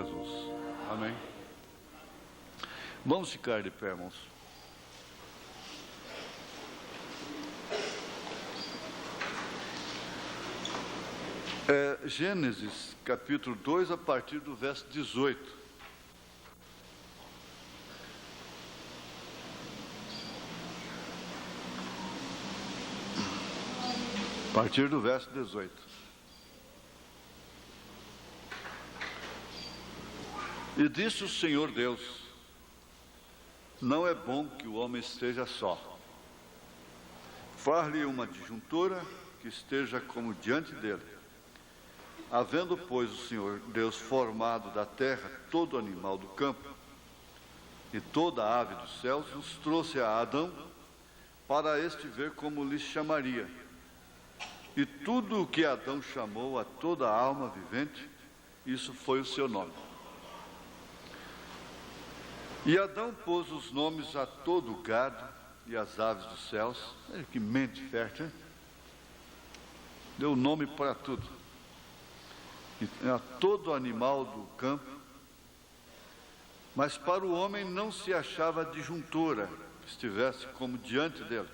Jesus. Amém. Vamos ficar de pé, irmãos. Gênesis, capítulo 2, a partir do verso 18. A partir do verso 18. E disse o Senhor Deus: não é bom que o homem esteja só. Far-lhe uma adjuntora que esteja como diante dele. Havendo, pois, o Senhor Deus formado da terra todo animal do campo e toda ave dos céus, os trouxe a Adão para este ver como lhe chamaria. E tudo o que Adão chamou a toda a alma vivente, isso foi o seu nome. E Adão pôs os nomes a todo o gado e às aves dos céus. Que mente fértil, hein? Deu nome para tudo. E a todo animal do campo. Mas para o homem não se achava adjuntora que estivesse como diante dele.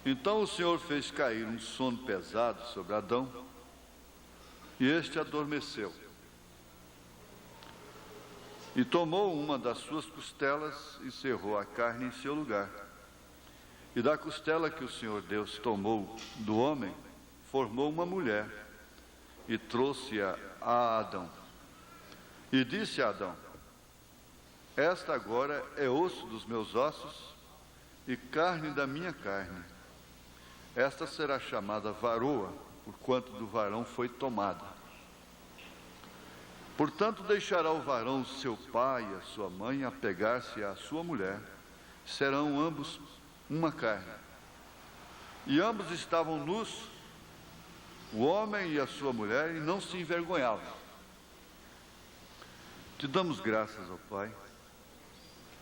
Então o Senhor fez cair um sono pesado sobre Adão, e este adormeceu. E tomou uma das suas costelas e cerrou a carne em seu lugar. E da costela que o Senhor Deus tomou do homem, formou uma mulher e trouxe-a a Adão. E disse a Adão: esta agora é osso dos meus ossos e carne da minha carne. Esta será chamada varoa, porquanto do varão foi tomada. Portanto, deixará o varão seu pai e a sua mãe, apegar-se à sua mulher, serão ambos uma carne. E ambos estavam nus, o homem e a sua mulher, e não se envergonhavam. Te damos graças, ó Pai,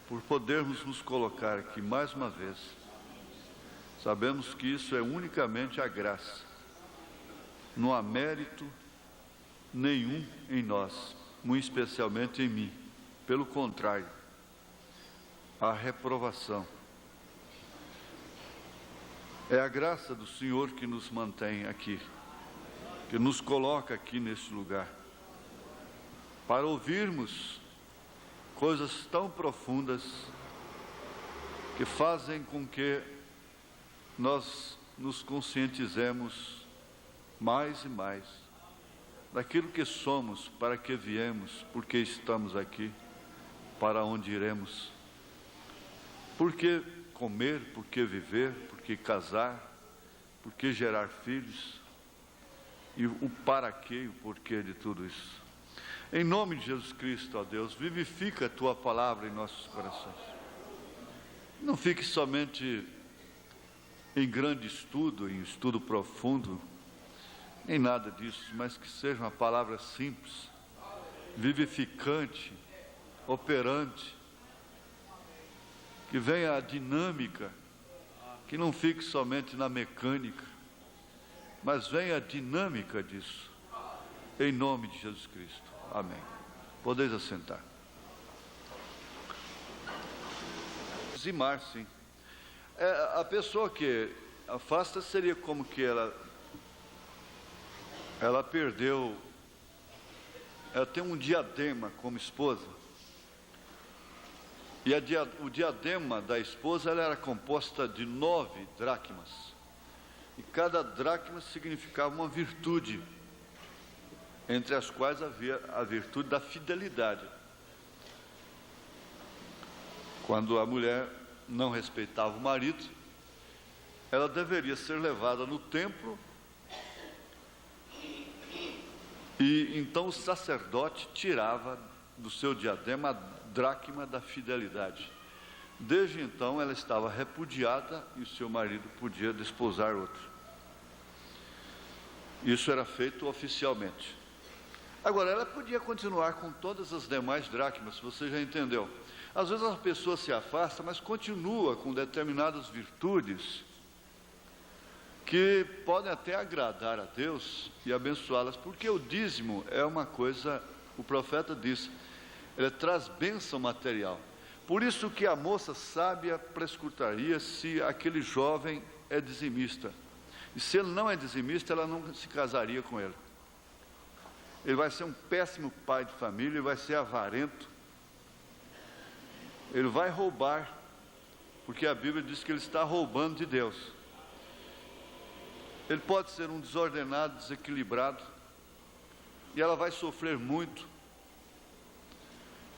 por podermos nos colocar aqui mais uma vez. Sabemos que isso é unicamente a graça. Não há mérito nenhum em nós, muito especialmente em mim. Pelo contrário, a reprovação. É a graça do Senhor que nos mantém aqui, que nos coloca aqui nesse lugar, para ouvirmos coisas tão profundas que fazem com que nós nos conscientizemos mais e mais daquilo que somos, para que viemos, porque estamos aqui, para onde iremos, por que comer, por que viver, por que casar, por que gerar filhos, e o para quê e o porquê de tudo isso. Em nome de Jesus Cristo, ó Deus, vivifica a Tua palavra em nossos corações. Não fique somente em grande estudo, em estudo profundo, em nada disso, mas que seja uma palavra simples, vivificante, operante, que venha a dinâmica, que não fique somente na mecânica, mas venha a dinâmica disso, em nome de Jesus Cristo. Amém. Podeis assentar. Zimar, sim. A pessoa que afasta seria como que ela perdeu, ela tem um diadema como esposa, e o diadema da esposa ela era composta de 9 dracmas, e cada dracma significava uma virtude, entre as quais havia a virtude da fidelidade. Quando a mulher não respeitava o marido, ela deveria ser levada no templo, e então o sacerdote tirava do seu diadema a dracma da fidelidade. Desde então ela estava repudiada e o seu marido podia desposar outro. Isso era feito oficialmente. Agora, ela podia continuar com todas as demais dracmas, você já entendeu. Às vezes a pessoa se afasta, mas continua com determinadas virtudes que podem até agradar a Deus e abençoá-las, porque o dízimo é uma coisa o profeta diz, ele traz bênção material. Por isso que a moça sábia prescrutaria se aquele jovem é dizimista. E se ele não é dizimista, ela não se casaria com ele. Ele vai ser um péssimo pai de família, ele vai ser avarento, ele vai roubar, porque a Bíblia diz que ele está roubando de Deus. Ele pode ser um desordenado, desequilibrado, e ela vai sofrer muito.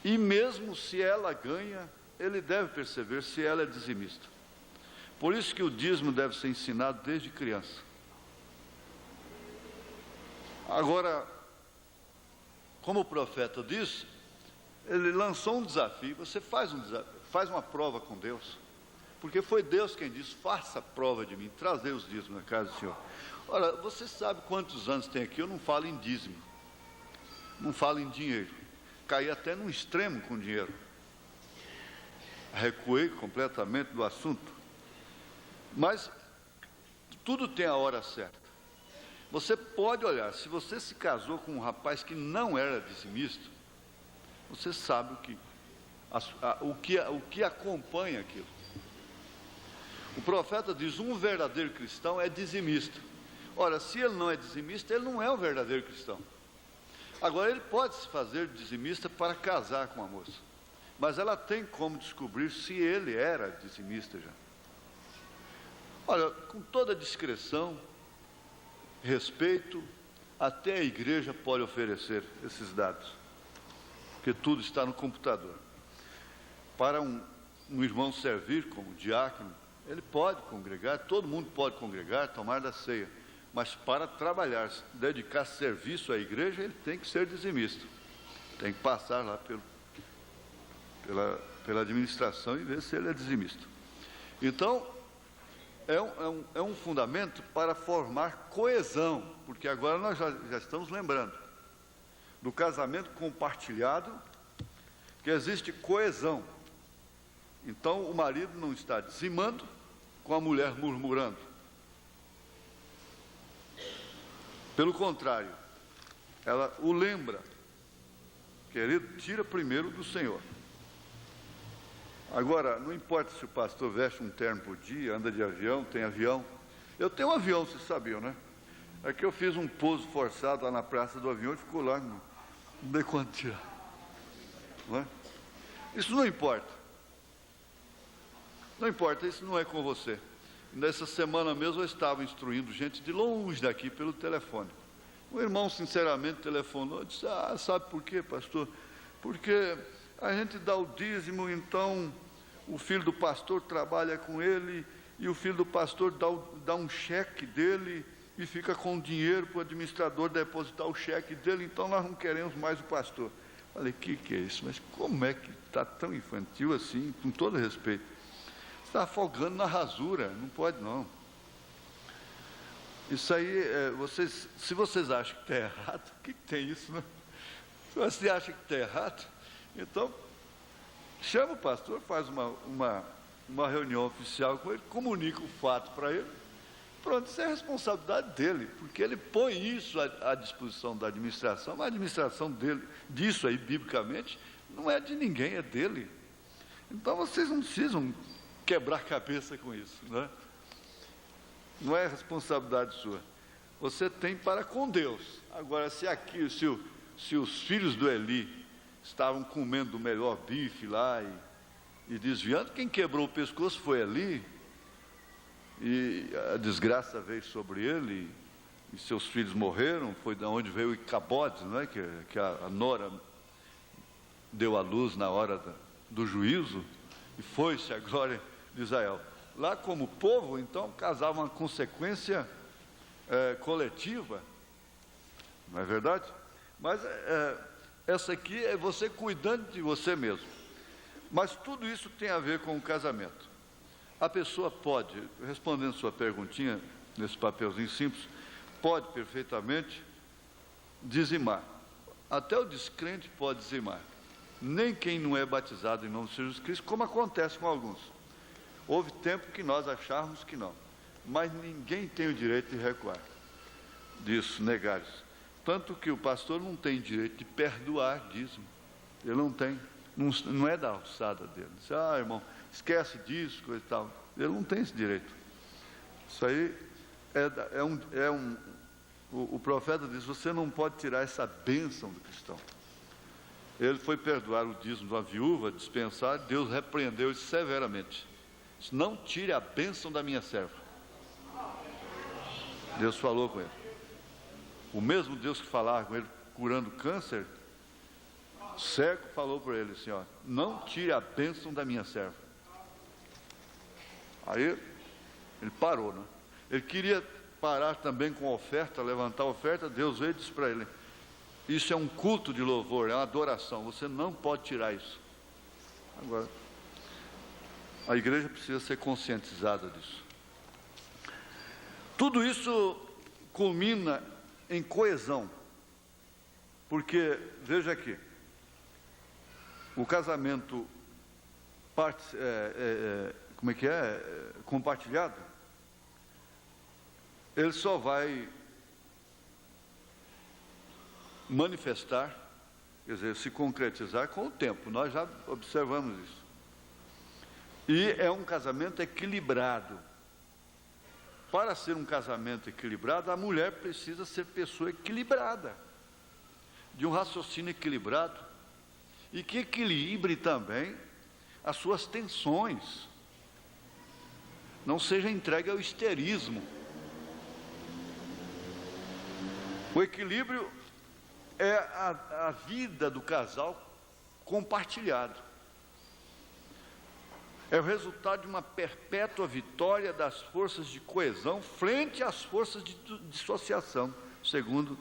E mesmo se ela ganha, ele deve perceber se ela é dizimista. Por isso que o dízimo deve ser ensinado desde criança. Agora, como o profeta disse, ele lançou um desafio. Você faz um desafio, faz uma prova com Deus, porque foi Deus quem disse, faça a prova de mim, trazer os dízimos na casa do Senhor. Ora, você sabe quantos anos tem aqui? Eu não falo em dízimo, não falo em dinheiro, caí até num extremo com dinheiro, recuei completamente do assunto, mas tudo tem a hora certa. Você pode olhar, se você se casou com um rapaz que não era dizimista, você sabe o que acompanha aquilo. O profeta diz, um verdadeiro cristão é dizimista. Ora, se ele não é dizimista, ele não é um verdadeiro cristão. Agora, ele pode se fazer dizimista para casar com a moça, mas ela tem como descobrir se ele era dizimista já. Olha, com toda discrição, respeito, até a igreja pode oferecer esses dados, porque tudo está no computador. Para um irmão servir como diácono, ele pode congregar, todo mundo pode congregar, tomar da ceia, mas para trabalhar, dedicar serviço à igreja, ele tem que ser dizimista, tem que passar lá pela administração e ver se ele é dizimista. Então, é um fundamento para formar coesão, porque agora nós já estamos lembrando do casamento compartilhado, que existe coesão. Então o marido não está dizimando com a mulher murmurando. Pelo contrário, ela o lembra, querido, tira primeiro do Senhor. Agora, não importa se o pastor veste um terno por dia, anda de avião, tem avião. Eu tenho um avião, vocês sabiam, né? É que eu fiz um pouso forçado lá na praça do avião e ficou lá, não dei quanto tirar. Não é? Isso não importa. Não importa, isso não é com você. Nessa semana mesmo eu estava instruindo gente de longe daqui pelo telefone. O irmão sinceramente telefonou e disse, sabe por quê, pastor? Porque a gente dá o dízimo, então o filho do pastor trabalha com ele e o filho do pastor dá um cheque dele e fica com o dinheiro para o administrador depositar o cheque dele, então nós não queremos mais o pastor. Falei, que é isso? Mas como é que está tão infantil assim, com todo respeito? Está afogando na rasura, não pode não. Isso aí, se vocês acham que está errado, o que tem isso, né? Se você acha que está errado, então, chama o pastor, faz uma reunião oficial com ele, comunica o fato para ele, pronto, isso é a responsabilidade dele, porque ele põe isso à disposição da administração, mas a administração dele, disso aí, biblicamente, não é de ninguém, é dele. Então, vocês não precisam quebrar a cabeça com isso, né? Não é responsabilidade sua. Você tem para com Deus. Agora, se os filhos do Eli estavam comendo o melhor bife lá e desviando, quem quebrou o pescoço foi Eli, e a desgraça veio sobre ele, e seus filhos morreram, foi de onde veio o Icabode, não é? que a nora deu à luz na hora do juízo, e foi-se a glória de Israel. Lá como povo, então, casava uma consequência coletiva, não é verdade? Mas essa aqui é você cuidando de você mesmo. Mas tudo isso tem a ver com o casamento. A pessoa pode, respondendo sua perguntinha, nesse papelzinho simples, pode perfeitamente dizimar. Até o descrente pode dizimar. Nem quem não é batizado em nome de Jesus Cristo, como acontece com alguns. Houve tempo que nós achávamos que não. Mas ninguém tem o direito de recuar disso, negar isso. Tanto que o pastor não tem direito de perdoar dízimo. Ele não tem. Não é da alçada dele. Diz, irmão, esquece disso, coisa e tal. Ele não tem esse direito. Isso aí o profeta diz, você não pode tirar essa bênção do cristão. Ele foi perdoar o dízimo de uma viúva, dispensar, Deus repreendeu severamente. Disse, não tire a bênção da minha serva. Deus falou com ele. O mesmo Deus que falava com ele curando câncer, cego, falou para ele assim, não tire a bênção da minha serva. Aí ele parou, né? Ele queria parar também com a oferta, levantar a oferta. Deus veio e disse para ele, isso é um culto de louvor, é uma adoração, você não pode tirar isso. Agora, a igreja precisa ser conscientizada disso. Tudo isso culmina em coesão, porque, veja aqui, o casamento compartilhado, ele só vai manifestar, quer dizer, se concretizar com o tempo. Nós já observamos isso. E é um casamento equilibrado. Para ser um casamento equilibrado, a mulher precisa ser pessoa equilibrada, de um raciocínio equilibrado, e que equilibre também as suas tensões, não seja entregue ao histerismo. O equilíbrio é a vida do casal compartilhado. É o resultado de uma perpétua vitória das forças de coesão frente às forças de dissociação, segundo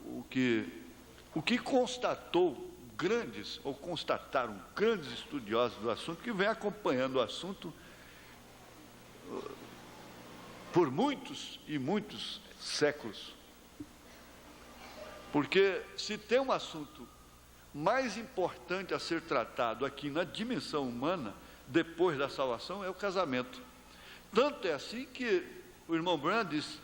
o que constataram grandes estudiosos do assunto, que vêm acompanhando o assunto por muitos e muitos séculos. Porque se tem um assunto mais importante a ser tratado aqui na dimensão humana, depois da salvação, é o casamento. Tanto é assim que o irmão Branham diz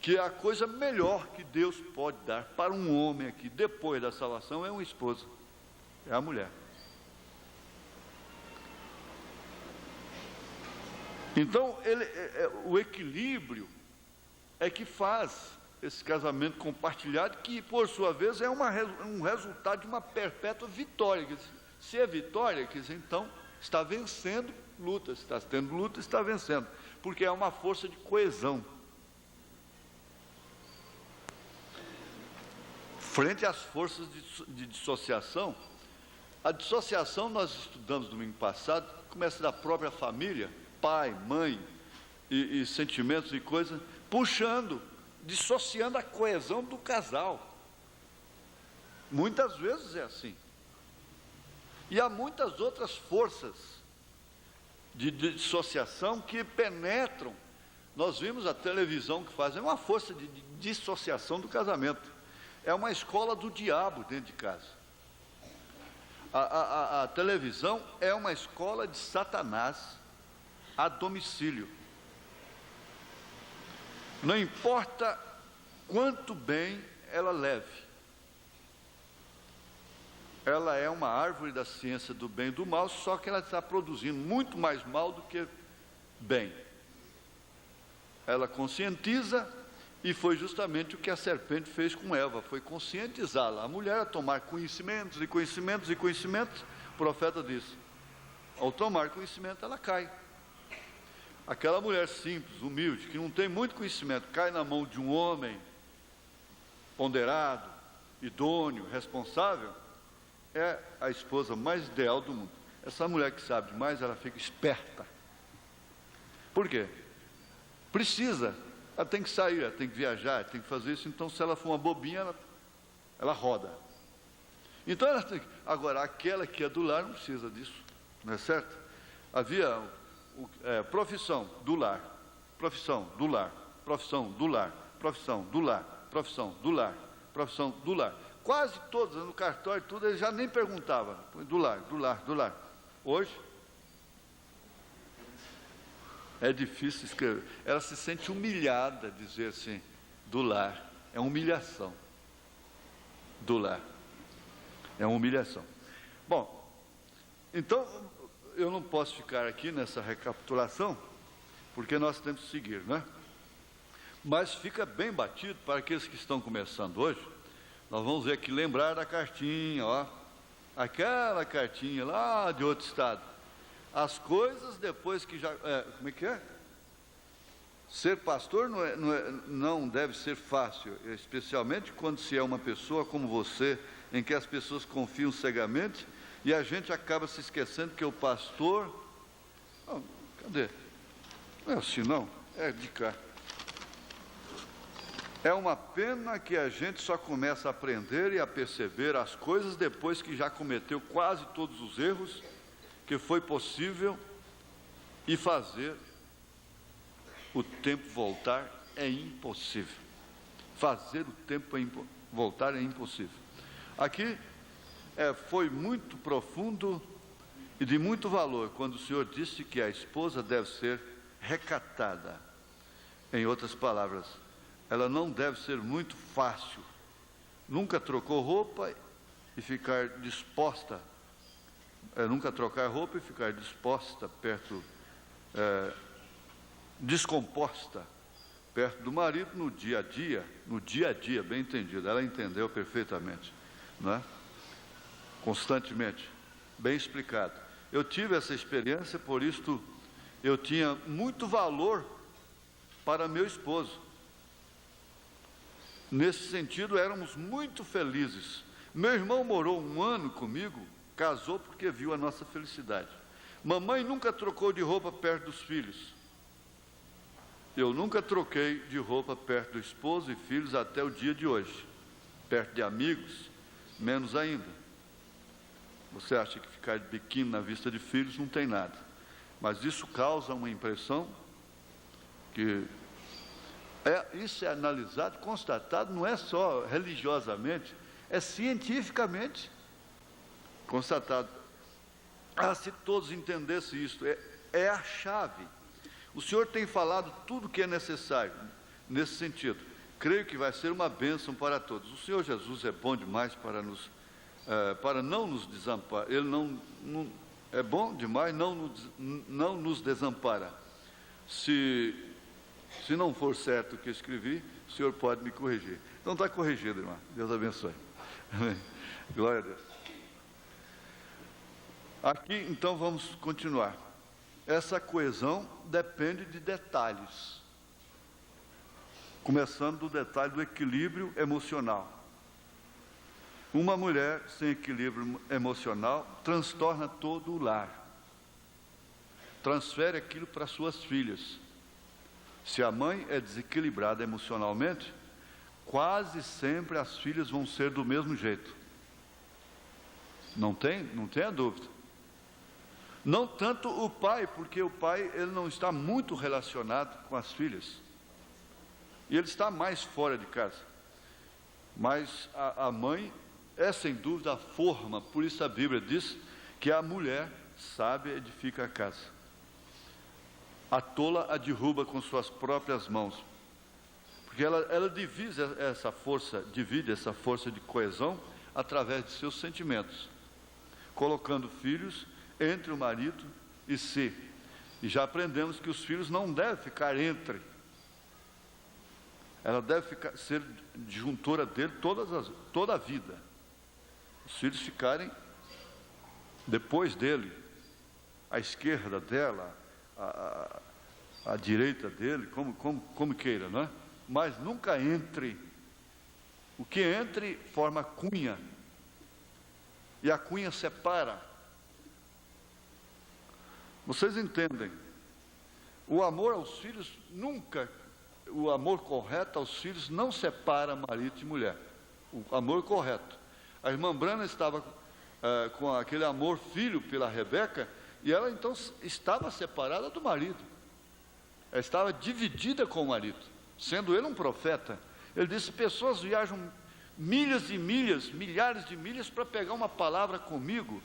que a coisa melhor que Deus pode dar para um homem aqui, depois da salvação, é uma esposa, é a mulher. Então, o equilíbrio é que faz esse casamento compartilhado, que por sua vez é um resultado de uma perpétua vitória. Se é vitória, quer dizer, então está vencendo lutas, está tendo luta, está vencendo, porque é uma força de coesão. Frente às forças de dissociação, a dissociação nós estudamos domingo passado, começa da própria família, pai, mãe, e sentimentos e coisas, dissociando a coesão do casal. Muitas vezes é assim. E há muitas outras forças de dissociação que penetram. Nós vimos a televisão que faz, é uma força de dissociação do casamento. É uma escola do diabo dentro de casa. A televisão é uma escola de Satanás a domicílio. Não importa quanto bem ela leve, ela é uma árvore da ciência do bem e do mal, só que ela está produzindo muito mais mal do que bem. Ela conscientiza, e foi justamente o que a serpente fez com Eva, foi conscientizá-la, a mulher, a tomar conhecimentos e conhecimentos e conhecimentos. O profeta disse, ao tomar conhecimento ela cai. Aquela mulher simples, humilde, que não tem muito conhecimento, cai na mão de um homem ponderado, idôneo, responsável, é a esposa mais ideal do mundo. Essa mulher que sabe demais, ela fica esperta. Por quê? Precisa, ela tem que sair, ela tem que viajar, ela tem que fazer isso, então se ela for uma bobinha, ela roda. Então ela tem que... Agora, aquela que é do lar não precisa disso, não é certo? Havia... profissão do lar, profissão do lar, profissão do lar, profissão do lar, profissão do lar, profissão do lar. Quase todas no cartório, tudo, ele já nem perguntava, do lar, do lar, do lar. Hoje, é difícil escrever. Ela se sente humilhada dizer assim, do lar. é humilhação do lar. É uma humilhação. Bom, então, eu não posso ficar aqui nessa recapitulação, porque nós temos que seguir, né? Mas fica bem batido para aqueles que estão começando hoje. Nós vamos ver aqui, lembrar da cartinha, ó. Aquela cartinha lá de outro estado. As coisas depois que já... como é que é? Ser pastor não deve ser fácil, especialmente quando se é uma pessoa como você, em que as pessoas confiam cegamente e a gente acaba se esquecendo que o pastor... Oh, cadê? Não é assim não, é de cá. É uma pena que a gente só começa a aprender e a perceber as coisas depois que já cometeu quase todos os erros que foi possível e fazer o tempo voltar é impossível. Fazer o tempo voltar é impossível. Aqui foi muito profundo e de muito valor quando o Senhor disse que a esposa deve ser recatada. Em outras palavras, ela não deve ser muito fácil. Nunca trocou roupa e ficar disposta, nunca trocar roupa e ficar disposta perto, descomposta, perto do marido no dia a dia, bem entendido. Ela entendeu perfeitamente, não é? Constantemente, bem explicado. Eu tive essa experiência, por isso eu tinha muito valor para meu esposo. Nesse sentido, éramos muito felizes. Meu irmão morou 1 ano comigo, casou porque viu a nossa felicidade. Mamãe nunca trocou de roupa perto dos filhos. Eu nunca troquei de roupa perto do esposo e filhos até o dia de hoje. Perto de amigos, menos ainda. Você acha que ficar de biquíni na vista de filhos não tem nada. Mas isso causa uma impressão que... isso é analisado, constatado, não é só religiosamente, é cientificamente constatado. Se todos entendessem isso, é a chave. O Senhor tem falado tudo o que é necessário nesse sentido. Creio que vai ser uma bênção para todos. O Senhor Jesus é bom demais para não nos desamparar. Ele não é bom demais, não nos desampara. Se não for certo o que escrevi, o Senhor pode me corrigir. Então está corrigido, irmão. Deus abençoe. Amém. Glória a Deus. Aqui, então, vamos continuar. Essa coesão depende de detalhes. Começando do detalhe do equilíbrio emocional. Uma mulher sem equilíbrio emocional transtorna todo o lar. Transfere aquilo para suas filhas. Se a mãe é desequilibrada emocionalmente, quase sempre as filhas vão ser do mesmo jeito. Não tenha dúvida. Não tanto o pai, porque o pai ele não está muito relacionado com as filhas. E ele está mais fora de casa. Mas a mãe é sem dúvida a forma, por isso a Bíblia diz que a mulher sábia edifica a casa. A tola a derruba com suas próprias mãos. Porque ela divide essa força de coesão através de seus sentimentos, colocando filhos entre o marido e si. E já aprendemos que os filhos não devem ficar entre. Ela deve ser disjuntora dele toda a vida. Os filhos ficarem depois dele, à esquerda dela, à direita dele, como queira, não é? Mas nunca entre. O que entre forma cunha, e a cunha separa. Vocês entendem? O amor aos filhos o amor correto aos filhos não separa marido e mulher. O amor correto. A irmã Brana estava com aquele amor filho pela Rebeca, e ela então estava separada do marido. Ela estava dividida com o marido, sendo ele um profeta. Ele disse: pessoas viajam milhas e milhas, milhares de milhas para pegar uma palavra comigo,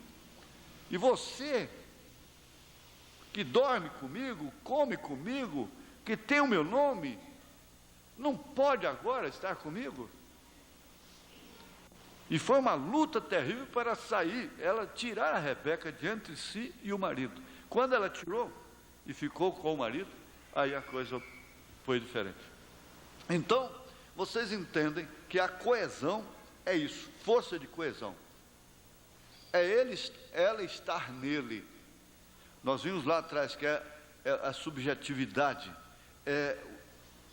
e você, que dorme comigo, come comigo, que tem o meu nome, não pode agora estar comigo? E foi uma luta terrível para sair, ela tirar a Rebeca de entre si e o marido. Quando ela tirou e ficou com o marido, aí a coisa foi diferente. Então, vocês entendem que a coesão é isso, força de coesão. É ela estar nele. Nós vimos lá atrás que é a subjetividade,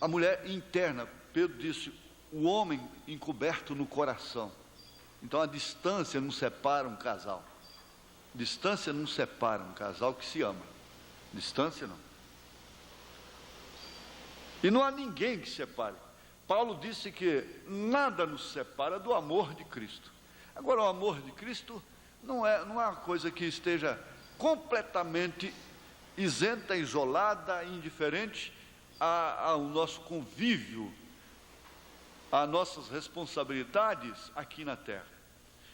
a mulher interna. Pedro disse, o homem encoberto no coração. Então a distância não separa um casal. Distância não separa um casal que se ama. Distância não. E não há ninguém que separe. Paulo disse que nada nos separa do amor de Cristo. Agora, o amor de Cristo não é uma coisa que esteja completamente isenta, isolada, indiferente ao nosso convívio, às nossas responsabilidades aqui na terra.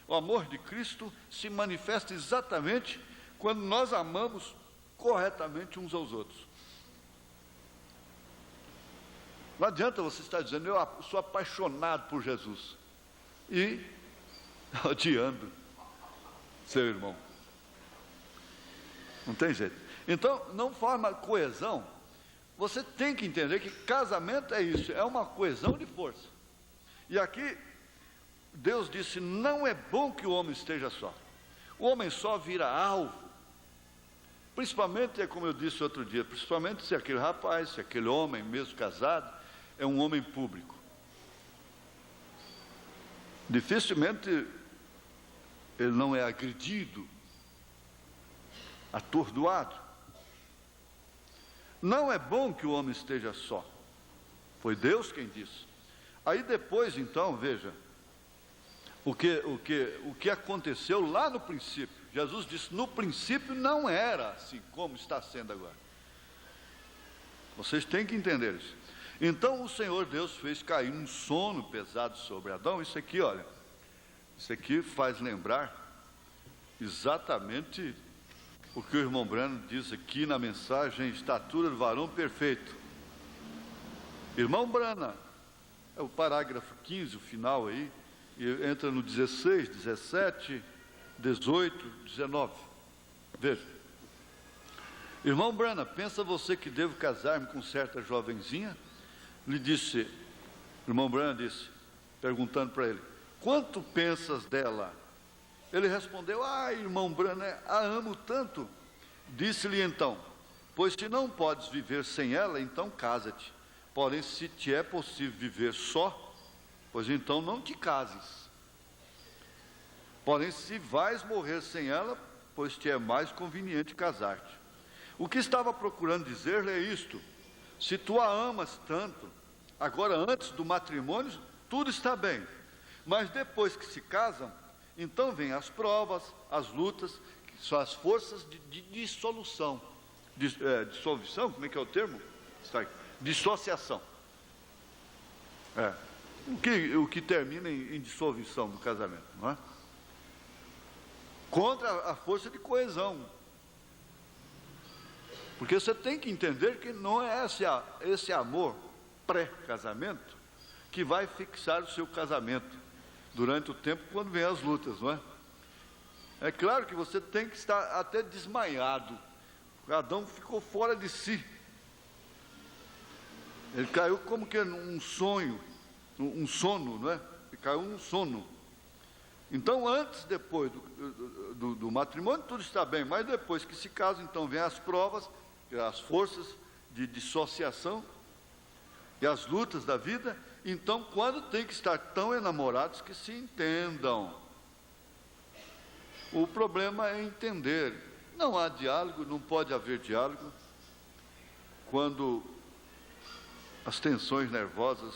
O amor de Cristo se manifesta exatamente quando nós amamos corretamente uns aos outros. Não adianta você estar dizendo, eu sou apaixonado por Jesus, e odiando seu irmão. Não tem jeito. Então, não forma coesão. Você tem que entender que casamento é isso, é uma coesão de força. E aqui, Deus disse, não é bom que o homem esteja só. O homem só vira alvo. Principalmente, como eu disse outro dia, principalmente se aquele rapaz, se aquele homem, mesmo casado, é um homem público. Dificilmente ele não é agredido, atordoado. Não é bom que o homem esteja só. Foi Deus quem disse. Aí depois, então, veja, o que aconteceu lá no princípio. Jesus disse, no princípio não era assim como está sendo agora. Vocês têm que entender isso. Então o Senhor Deus fez cair um sono pesado sobre Adão. Isso aqui, olha, isso aqui faz lembrar exatamente o que o irmão Brano diz aqui na mensagem, estatura do varão perfeito. Irmão Brana, é o parágrafo 15, o final aí, e entra no 16, 17, 18, 19. Veja. Irmão Brana, pensa você que devo casar-me com certa jovenzinha? Lhe disse, irmão Brana disse, perguntando para ele, quanto pensas dela? Ele respondeu, irmão Brana, a amo tanto. Disse-lhe então, pois se não podes viver sem ela, então casa-te. Porém, se te é possível viver só, pois então não te cases. Porém, se vais morrer sem ela, pois te é mais conveniente casar-te. O que estava procurando dizer-lhe é isto: se tu a amas tanto, agora antes do matrimônio, tudo está bem. Mas depois que se casam, então vêm as provas, as lutas, que são as forças de dissolução. Dissolução, como é que é o termo? Dissociação. O que termina em dissolução do casamento, não é? Contra a força de coesão. Porque você tem que entender que não é esse amor pré-casamento que vai fixar o seu casamento durante o tempo quando vem as lutas, não é? É claro que você tem que estar até desmaiado. Adão ficou fora de si. Ele caiu como que num sonho, um sono, não é? Ele caiu num sono. Então, depois do matrimônio, tudo está bem, mas depois que se casa, então vem as provas, as forças de dissociação e as lutas da vida. Então, quando tem que estar tão enamorados que se entendam. O problema é entender. Não há diálogo, não pode haver diálogo quando as tensões nervosas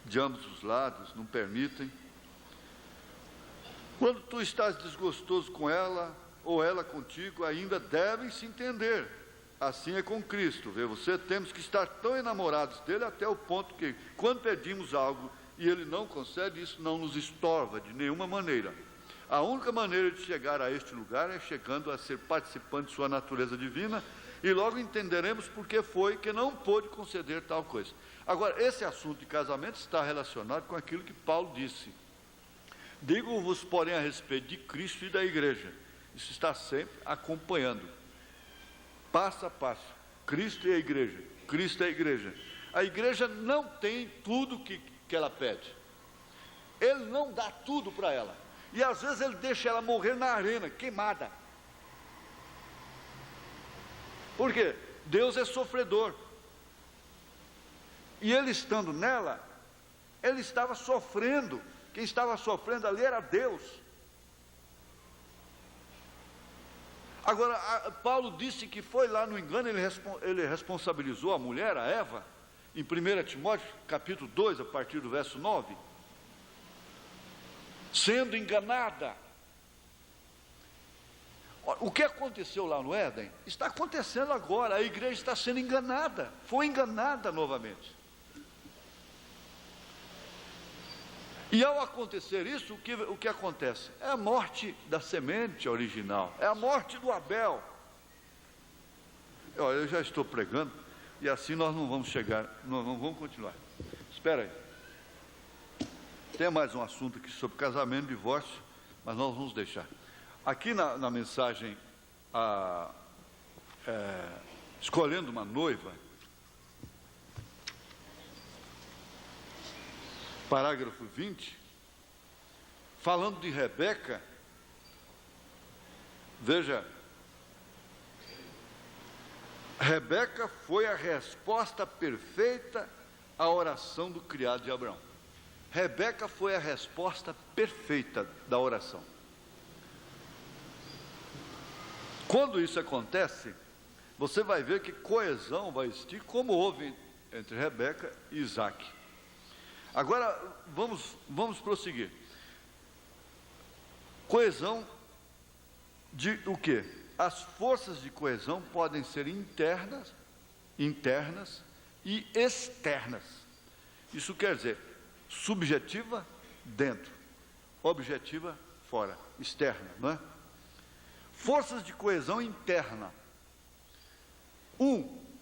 de ambos os lados não permitem. Quando tu estás desgostoso com ela, ou ela contigo, ainda devem se entender. Assim é com Cristo, vê você, temos que estar tão enamorados dele até o ponto que, quando pedimos algo e ele não concede, isso não nos estorva de nenhuma maneira. A única maneira de chegar a este lugar é chegando a ser participante de sua natureza divina e logo entenderemos por que foi que não pôde conceder tal coisa. Agora, esse assunto de casamento está relacionado com aquilo que Paulo disse. Digo-vos, porém, a respeito de Cristo e da igreja. Isso está sempre acompanhando, passo a passo. Cristo e a igreja, Cristo e a igreja. A igreja não tem tudo que ela pede. Ele não dá tudo para ela. E às vezes ele deixa ela morrer na arena, queimada. Por quê? Deus é sofredor. E ele estando nela, ele estava sofrendo. Quem estava sofrendo ali era Deus. Agora, Paulo disse que foi lá no engano, ele responsabilizou a mulher, a Eva, em 1 Timóteo, capítulo 2, a partir do verso 9, sendo enganada. O que aconteceu lá no Éden, está acontecendo agora, a igreja está sendo enganada, foi enganada novamente. E ao acontecer isso, o que acontece? É a morte da semente original, é a morte do Abel. Eu já estou pregando, e assim nós não vamos chegar, nós não vamos continuar. Espera aí. Tem mais um assunto aqui sobre casamento e divórcio, mas nós vamos deixar. Aqui na mensagem, escolhendo uma noiva, parágrafo 20, falando de Rebeca, veja, Rebeca foi a resposta perfeita à oração do criado de Abraão. Rebeca foi a resposta perfeita da oração. Quando isso acontece, você vai ver que coesão vai existir, como houve entre Rebeca e Isaac. Agora, vamos prosseguir. Coesão de o quê? As forças de coesão podem ser internas e externas. Isso quer dizer, subjetiva, dentro, objetiva, fora, externa, não é? Forças de coesão interna.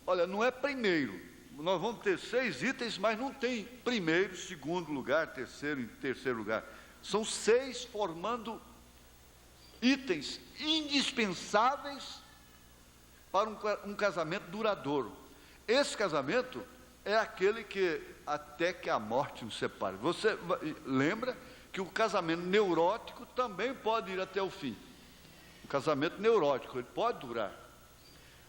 Olha, não é primeiro. Nós vamos ter 6 itens, mas não tem primeiro, segundo lugar, terceiro e terceiro lugar. São 6 formando itens indispensáveis para um casamento duradouro. Esse casamento é aquele que até que a morte nos separe. Você lembra que o casamento neurótico também pode ir até o fim. O casamento neurótico, ele pode durar.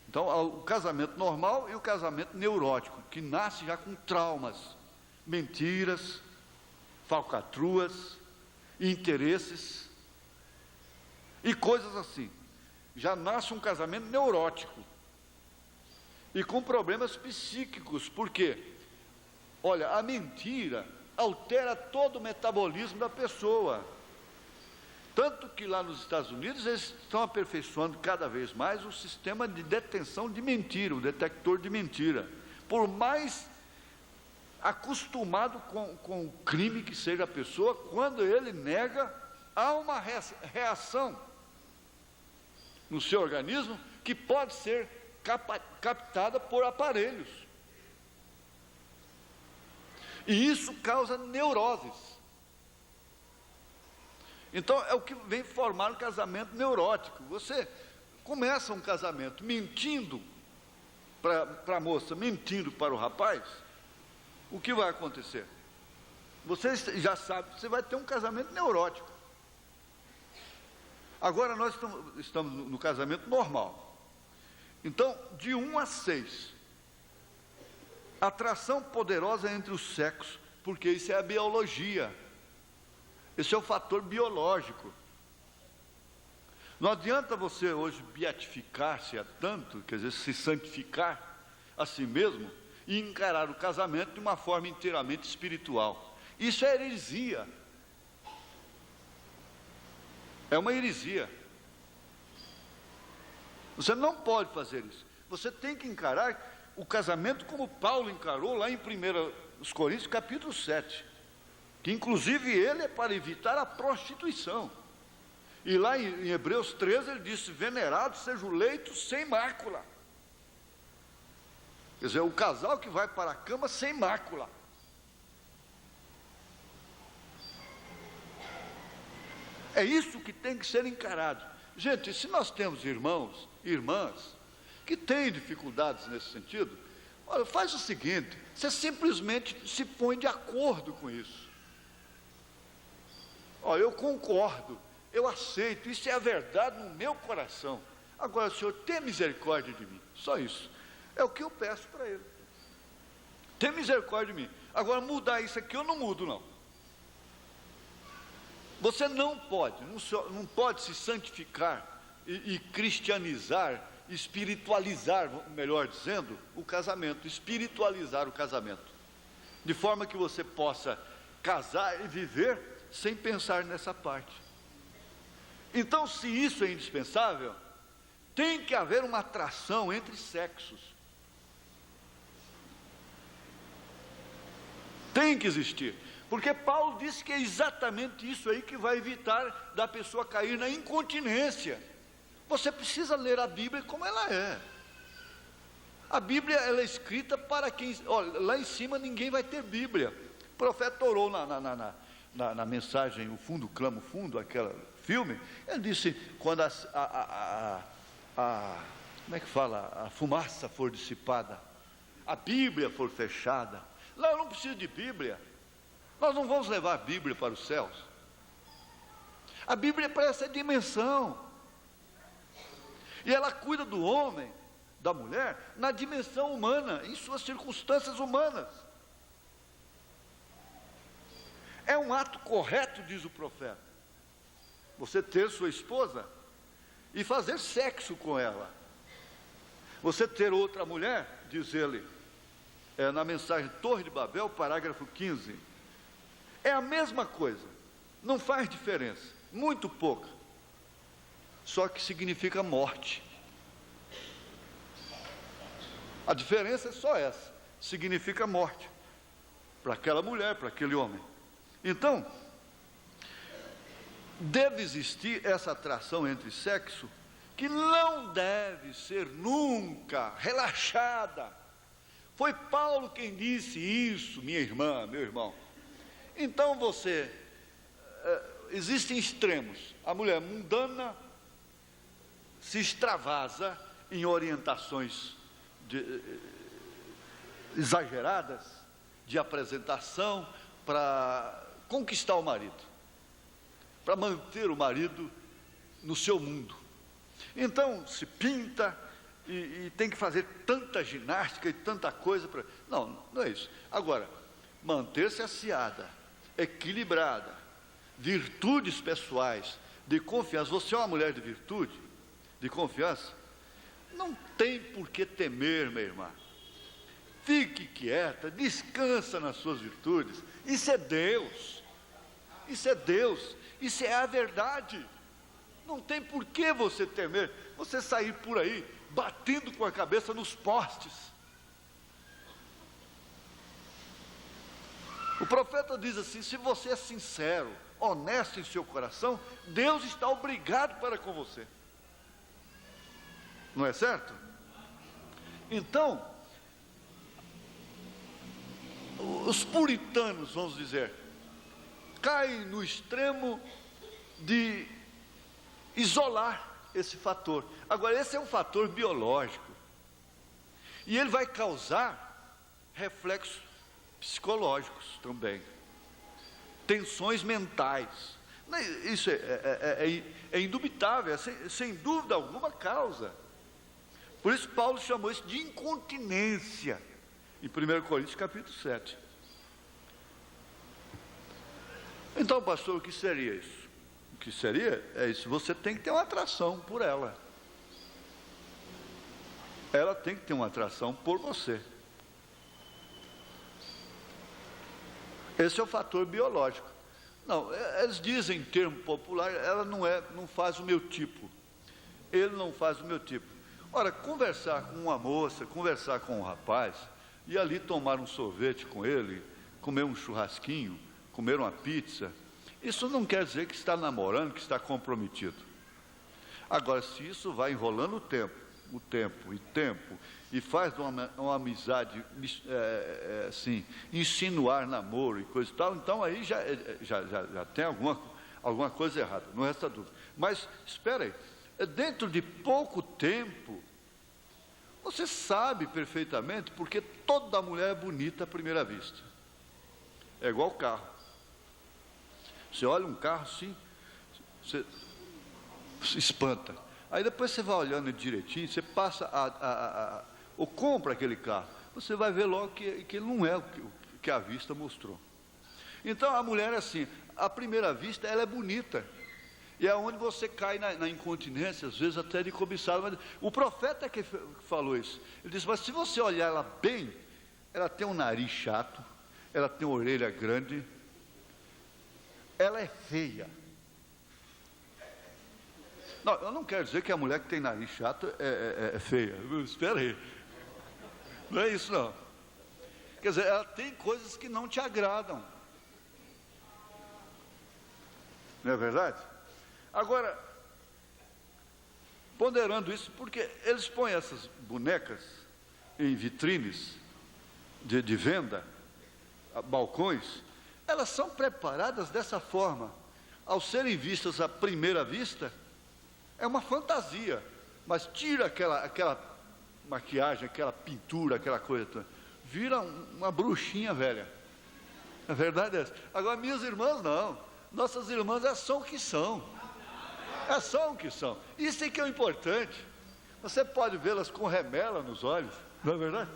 Então, o casamento normal e o casamento neurótico, que nasce já com traumas, mentiras, falcatruas, interesses e coisas assim. Já nasce um casamento neurótico e com problemas psíquicos. Por quê? Olha, a mentira altera todo o metabolismo da pessoa. Tanto que lá nos Estados Unidos eles estão aperfeiçoando cada vez mais o sistema de detenção de mentira, o detector de mentira. Por mais acostumado com o crime que seja a pessoa, quando ele nega, há uma reação no seu organismo que pode ser captada por aparelhos. E isso causa neuroses. Então, é o que vem formar um casamento neurótico. Você começa um casamento mentindo para a moça, mentindo para o rapaz, o que vai acontecer? Você já sabe que você vai ter um casamento neurótico. Agora, nós estamos no casamento normal. Então, de 1 a 6, atração poderosa entre os sexos, porque isso é a biologia. Esse é o fator biológico. Não adianta você hoje beatificar-se a tanto, quer dizer, se santificar a si mesmo e encarar o casamento de uma forma inteiramente espiritual. Isso é heresia. É uma heresia. Você não pode fazer isso. Você tem que encarar o casamento como Paulo encarou lá em 1 Coríntios, capítulo 7. Que inclusive ele é para evitar a prostituição. E lá em Hebreus 13 ele disse: venerado seja o leito sem mácula. Quer dizer, o casal que vai para a cama sem mácula. É isso que tem que ser encarado. Gente, se nós temos irmãos, irmãs, que têm dificuldades nesse sentido, olha, faz o seguinte, você simplesmente se põe de acordo com isso. Olha, eu concordo, eu aceito, isso é a verdade no meu coração. Agora, Senhor, tenha misericórdia de mim, só isso. É o que eu peço para Ele. Tenha misericórdia de mim. Agora, mudar isso aqui eu não mudo, não. Você não pode se santificar e cristianizar, espiritualizar, melhor dizendo, o casamento, espiritualizar o casamento, de forma que você possa casar e viver sem pensar nessa parte. Então, se isso é indispensável, tem que haver uma atração entre sexos. Tem que existir. Porque Paulo disse que é exatamente isso aí que vai evitar da pessoa cair na incontinência. Você precisa ler a Bíblia como ela é. A Bíblia, ela é escrita para quem... Olha, lá em cima ninguém vai ter Bíblia. O profeta orou na mensagem O Fundo Clama o Fundo, aquele filme. Ele disse, quando como é que fala? A fumaça for dissipada, a Bíblia for fechada. Lá eu não preciso de Bíblia. Nós não vamos levar a Bíblia para os céus. A Bíblia é para essa dimensão. E ela cuida do homem, da mulher, na dimensão humana, em suas circunstâncias humanas. É um ato correto, diz o profeta, você ter sua esposa e fazer sexo com ela. Você ter outra mulher, diz ele, na mensagem Torre de Babel, parágrafo 15. É a mesma coisa, não faz diferença, muito pouca, só que significa morte. A diferença é só essa, significa morte, para aquela mulher, para aquele homem. Então, deve existir essa atração entre sexo, que não deve ser nunca relaxada. Foi Paulo quem disse isso, minha irmã, meu irmão. Então existem extremos. A mulher mundana se extravasa em orientações exageradas de apresentação para conquistar o marido, para manter o marido no seu mundo. Então se pinta e tem que fazer tanta ginástica e tanta coisa para... Não é isso. Agora, manter-se aciada, equilibrada, virtudes pessoais, de confiança. Você é uma mulher de virtude, de confiança, não tem por que temer, minha irmã. Fique quieta, descansa nas suas virtudes. Isso é Deus, isso é Deus, isso é a verdade. Não tem por que você temer, você sair por aí batendo com a cabeça nos postes. O profeta diz assim: se você é sincero, honesto em seu coração, Deus está obrigado para com você. Não é certo? Então, os puritanos, vamos dizer, caem no extremo de isolar esse fator. Agora, esse é um fator biológico, e ele vai causar reflexos psicológicos também, tensões mentais. Isso é indubitável, sem dúvida alguma causa. Por isso Paulo chamou isso de incontinência, em 1 Coríntios capítulo 7. Então, pastor, o que seria isso? O que seria é isso: você tem que ter uma atração por ela. Ela tem que ter uma atração por você. Esse é o fator biológico. Não, eles dizem em termo popular, ela não faz o meu tipo. Ele não faz o meu tipo. Ora, conversar com uma moça, conversar com um rapaz, e ali tomar um sorvete com ele, comer um churrasquinho, comer uma pizza, isso não quer dizer que está namorando, que está comprometido. Agora, se isso vai enrolando o tempo, e faz uma amizade, assim, insinuar namoro e coisa e tal, então aí já tem alguma coisa errada, não resta dúvida. Mas, espera aí, dentro de pouco tempo, você sabe perfeitamente, porque toda mulher é bonita à primeira vista. É igual carro. Você olha um carro assim, você se espanta. Aí depois você vai olhando direitinho, você passa ou compra aquele carro, você vai ver logo que ele não é o que a vista mostrou. Então a mulher é assim, à primeira vista ela é bonita, e é onde você cai na incontinência, às vezes até de cobiçada. Mas o profeta é que falou isso. Ele disse, mas se você olhar ela bem, ela tem um nariz chato, ela tem uma orelha grande, ela é feia. Não, eu não quero dizer que a mulher que tem nariz chato é feia. Espera aí. Não é isso, não. Quer dizer, ela tem coisas que não te agradam. Não é verdade? Agora, ponderando isso, porque eles põem essas bonecas em vitrines de venda, balcões, elas são preparadas dessa forma. Ao serem vistas à primeira vista, é uma fantasia, mas tira aquela maquiagem, aquela pintura, aquela coisa toda, vira uma bruxinha velha. A verdade é essa. Agora, minhas irmãs não, nossas irmãs são o que são. São o que são. Isso é que é o importante. Você pode vê-las com remela nos olhos, não é verdade?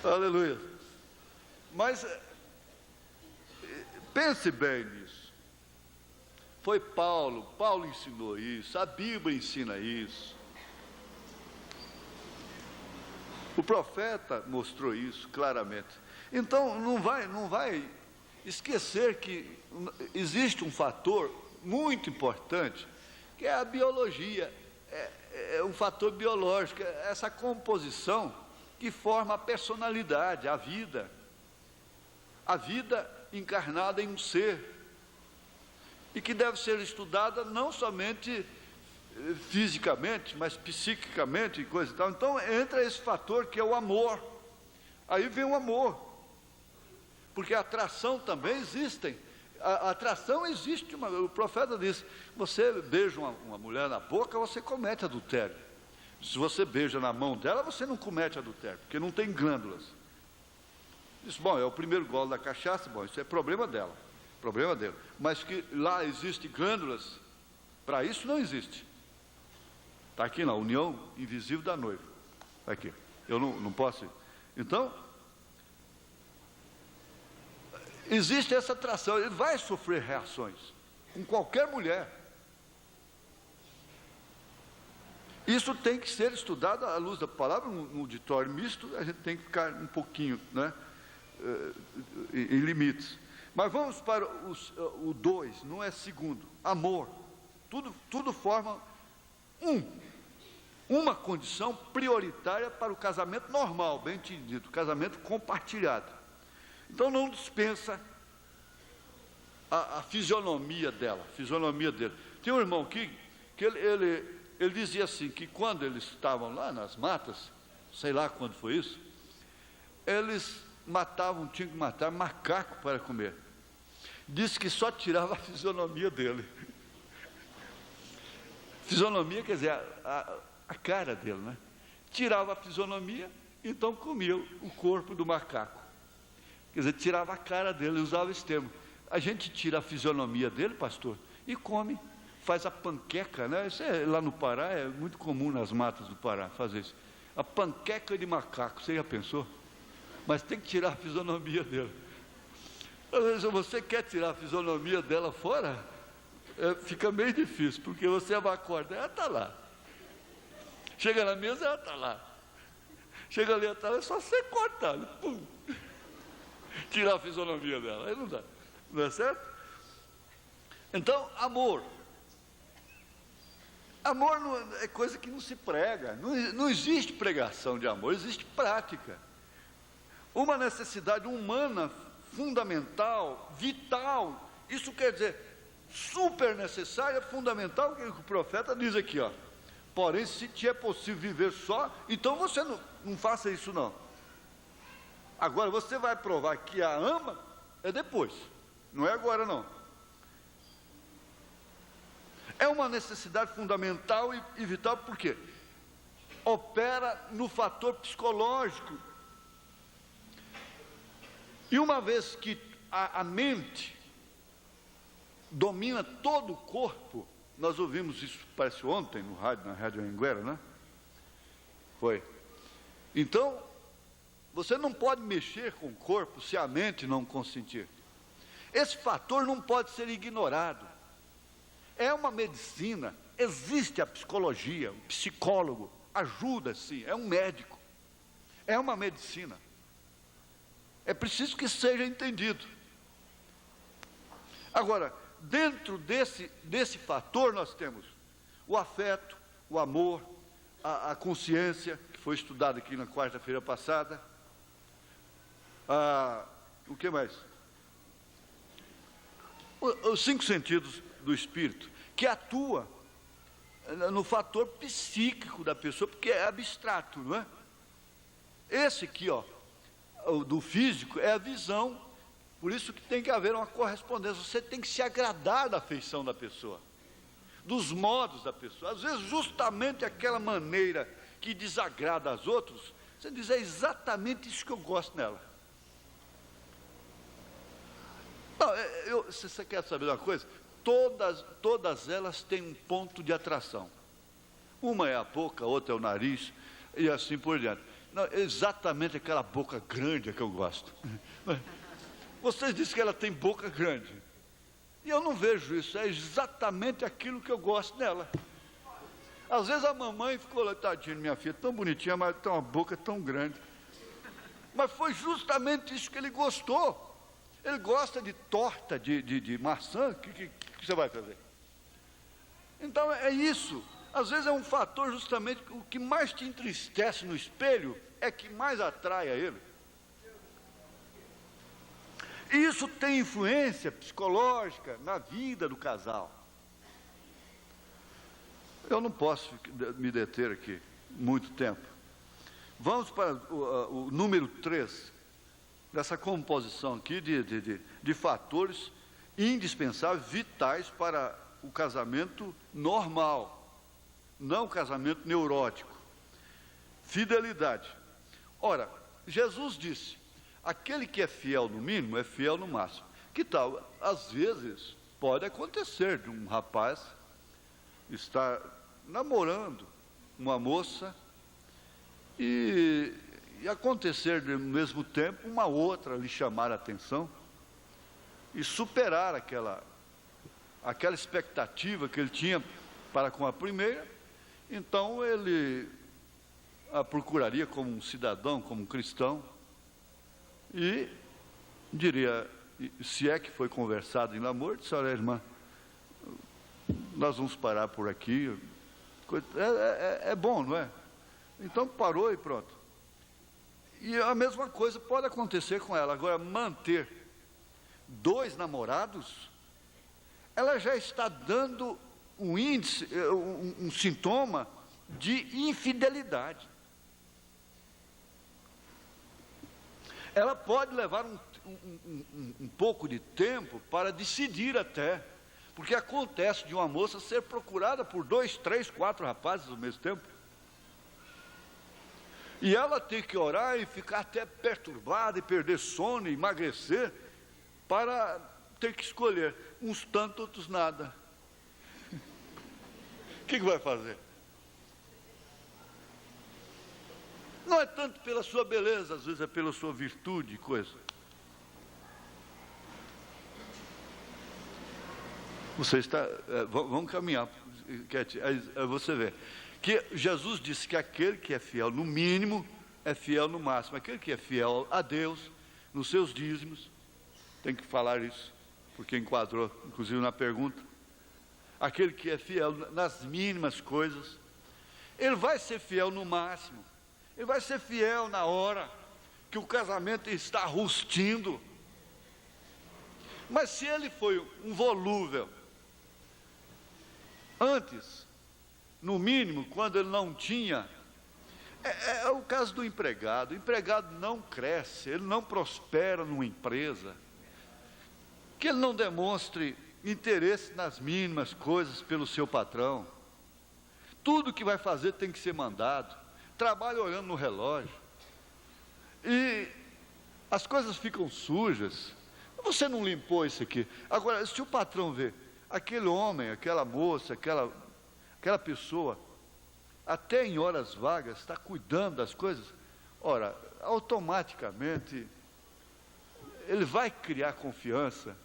Aleluia. Mas pense bem nisso. Foi Paulo ensinou isso, a Bíblia ensina isso. O profeta mostrou isso claramente. Então não vai esquecer que existe um fator muito importante, que é a biologia, é um fator biológico, essa composição que forma a personalidade, a vida encarnada em um ser, e que deve ser estudada não somente fisicamente, mas psiquicamente e coisa e tal. Então entra esse fator que é o amor. Aí vem o amor, porque a atração também existe. A atração existe. O profeta diz: você beija uma mulher na boca, você comete adultério. Se você beija na mão dela, você não comete adultério, porque não tem glândulas. Diz, bom, é o primeiro gole da cachaça, bom, isso é problema dela, problema dele. Mas que lá existe glândulas, para isso não existe. Está aqui na união invisível da noiva. Está aqui. Eu não posso ir. Então, existe essa atração, ele vai sofrer reações com qualquer mulher. Isso tem que ser estudado à luz da palavra. No auditório misto, a gente tem que ficar um pouquinho, né, em limites. Mas vamos para o 2, não é segundo, amor. Tudo forma uma condição prioritária para o casamento normal, bem entendido, casamento compartilhado. Então não dispensa a fisionomia dela, fisionomia dele. Tem um irmão aqui que ele dizia assim, que quando eles estavam lá nas matas, sei lá quando foi isso, eles tinham que matar macaco para comer. Disse que só tirava a fisionomia dele. Fisionomia quer dizer a cara dele, né? Tirava a fisionomia, então comia o corpo do macaco. Quer dizer, tirava a cara dele, usava esse termo. A gente tira a fisionomia dele, pastor, e come. Faz a panqueca, né? Isso lá no Pará é muito comum, nas matas do Pará fazer isso. A panqueca de macaco, você já pensou? Mas tem que tirar a fisionomia dele. Às vezes você quer tirar a fisionomia dela fora, fica meio difícil, porque você vai acordar, ela está lá. Chega na mesa, ela está lá. Chega ali atrás, é só você cortar, pum, tirar a fisionomia dela, aí não dá, não é certo? Então, amor. Amor não, é coisa que não se prega, não existe pregação de amor, existe prática. Uma necessidade humana, fundamental, vital, isso quer dizer, super necessária, fundamental, que o profeta diz aqui, ó. Porém, se te é possível viver só, então você não faça isso não. Agora, você vai provar que a ama, é depois, não é agora não. É uma necessidade fundamental e vital, por quê? Opera no fator psicológico. E uma vez que a mente domina todo o corpo, nós ouvimos isso, parece ontem, no rádio, na Rádio Anhanguera, né? Foi. Então, você não pode mexer com o corpo se a mente não consentir. Esse fator não pode ser ignorado. É uma medicina, existe a psicologia, o psicólogo ajuda sim, é um médico, é uma medicina. É preciso que seja entendido. Agora, dentro desse fator nós temos o afeto, o amor, a consciência, que foi estudado aqui na quarta-feira passada. O que mais? Os 5 sentidos do espírito, que atua no fator psíquico da pessoa, porque é abstrato, não é? Esse aqui, ó, o do físico, é a visão, por isso que tem que haver uma correspondência, você tem que se agradar da afeição da pessoa, dos modos da pessoa, às vezes justamente aquela maneira que desagrada aos outros, você diz, é exatamente isso que eu gosto nela. Não, você quer saber uma coisa? Todas elas têm um ponto de atração, uma é a boca, a outra é o nariz, e assim por diante. Não, exatamente aquela boca grande é que eu gosto. Vocês dizem que ela tem boca grande. E eu não vejo isso, é exatamente aquilo que eu gosto nela. Às vezes a mamãe ficou lá, tadinha, minha filha, tão bonitinha, mas tem uma boca tão grande. Mas foi justamente isso que ele gostou. Ele gosta de torta de maçã, o que você vai fazer? Então é isso. Às vezes é um fator justamente, o que mais te entristece no espelho é que mais atrai a ele. E isso tem influência psicológica na vida do casal. Eu não posso me deter aqui muito tempo. Vamos para o número 3, dessa composição aqui de fatores indispensáveis, vitais para o casamento normal. Não casamento neurótico. Fidelidade. Ora, Jesus disse, aquele que é fiel no mínimo, é fiel no máximo. Que tal? Às vezes, pode acontecer de um rapaz estar namorando uma moça e acontecer no mesmo tempo uma outra lhe chamar a atenção e superar aquela expectativa que ele tinha para com a primeira. Então ele a procuraria como um cidadão, como um cristão, e diria, se é que foi conversado em namoro, disse, olha, irmã, nós vamos parar por aqui, é bom, não é? Então parou e pronto. E a mesma coisa pode acontecer com ela. Agora, manter 2 namorados, ela já está dando um índice, um sintoma de infidelidade. Ela pode levar um pouco de tempo para decidir até, porque acontece de uma moça ser procurada por 2, 3, 4 rapazes ao mesmo tempo, e ela tem que orar e ficar até perturbada, e perder sono, e emagrecer, para ter que escolher, uns tanto, outros nada. O que vai fazer? Não é tanto pela sua beleza, às vezes é pela sua virtude, coisa. Você está, vamos caminhar, aí você vê, que Jesus disse que aquele que é fiel no mínimo, é fiel no máximo. Aquele que é fiel a Deus, nos seus dízimos, tem que falar isso, porque enquadrou, inclusive na pergunta. Aquele que é fiel nas mínimas coisas, ele vai ser fiel no máximo. Ele vai ser fiel na hora que o casamento está rustindo. Mas se ele foi um volúvel, Antes, no mínimo, quando ele não tinha, é o caso do empregado. O empregado não cresce, ele não prospera numa empresa, que ele não demonstre interesse nas mínimas coisas pelo seu patrão. Tudo que vai fazer tem que ser mandado, trabalha olhando no relógio, e as coisas ficam sujas. Você não limpou isso aqui. Agora, se o patrão vê aquele homem, aquela moça, aquela pessoa, até em horas vagas, está cuidando das coisas, ora, automaticamente, ele vai criar confiança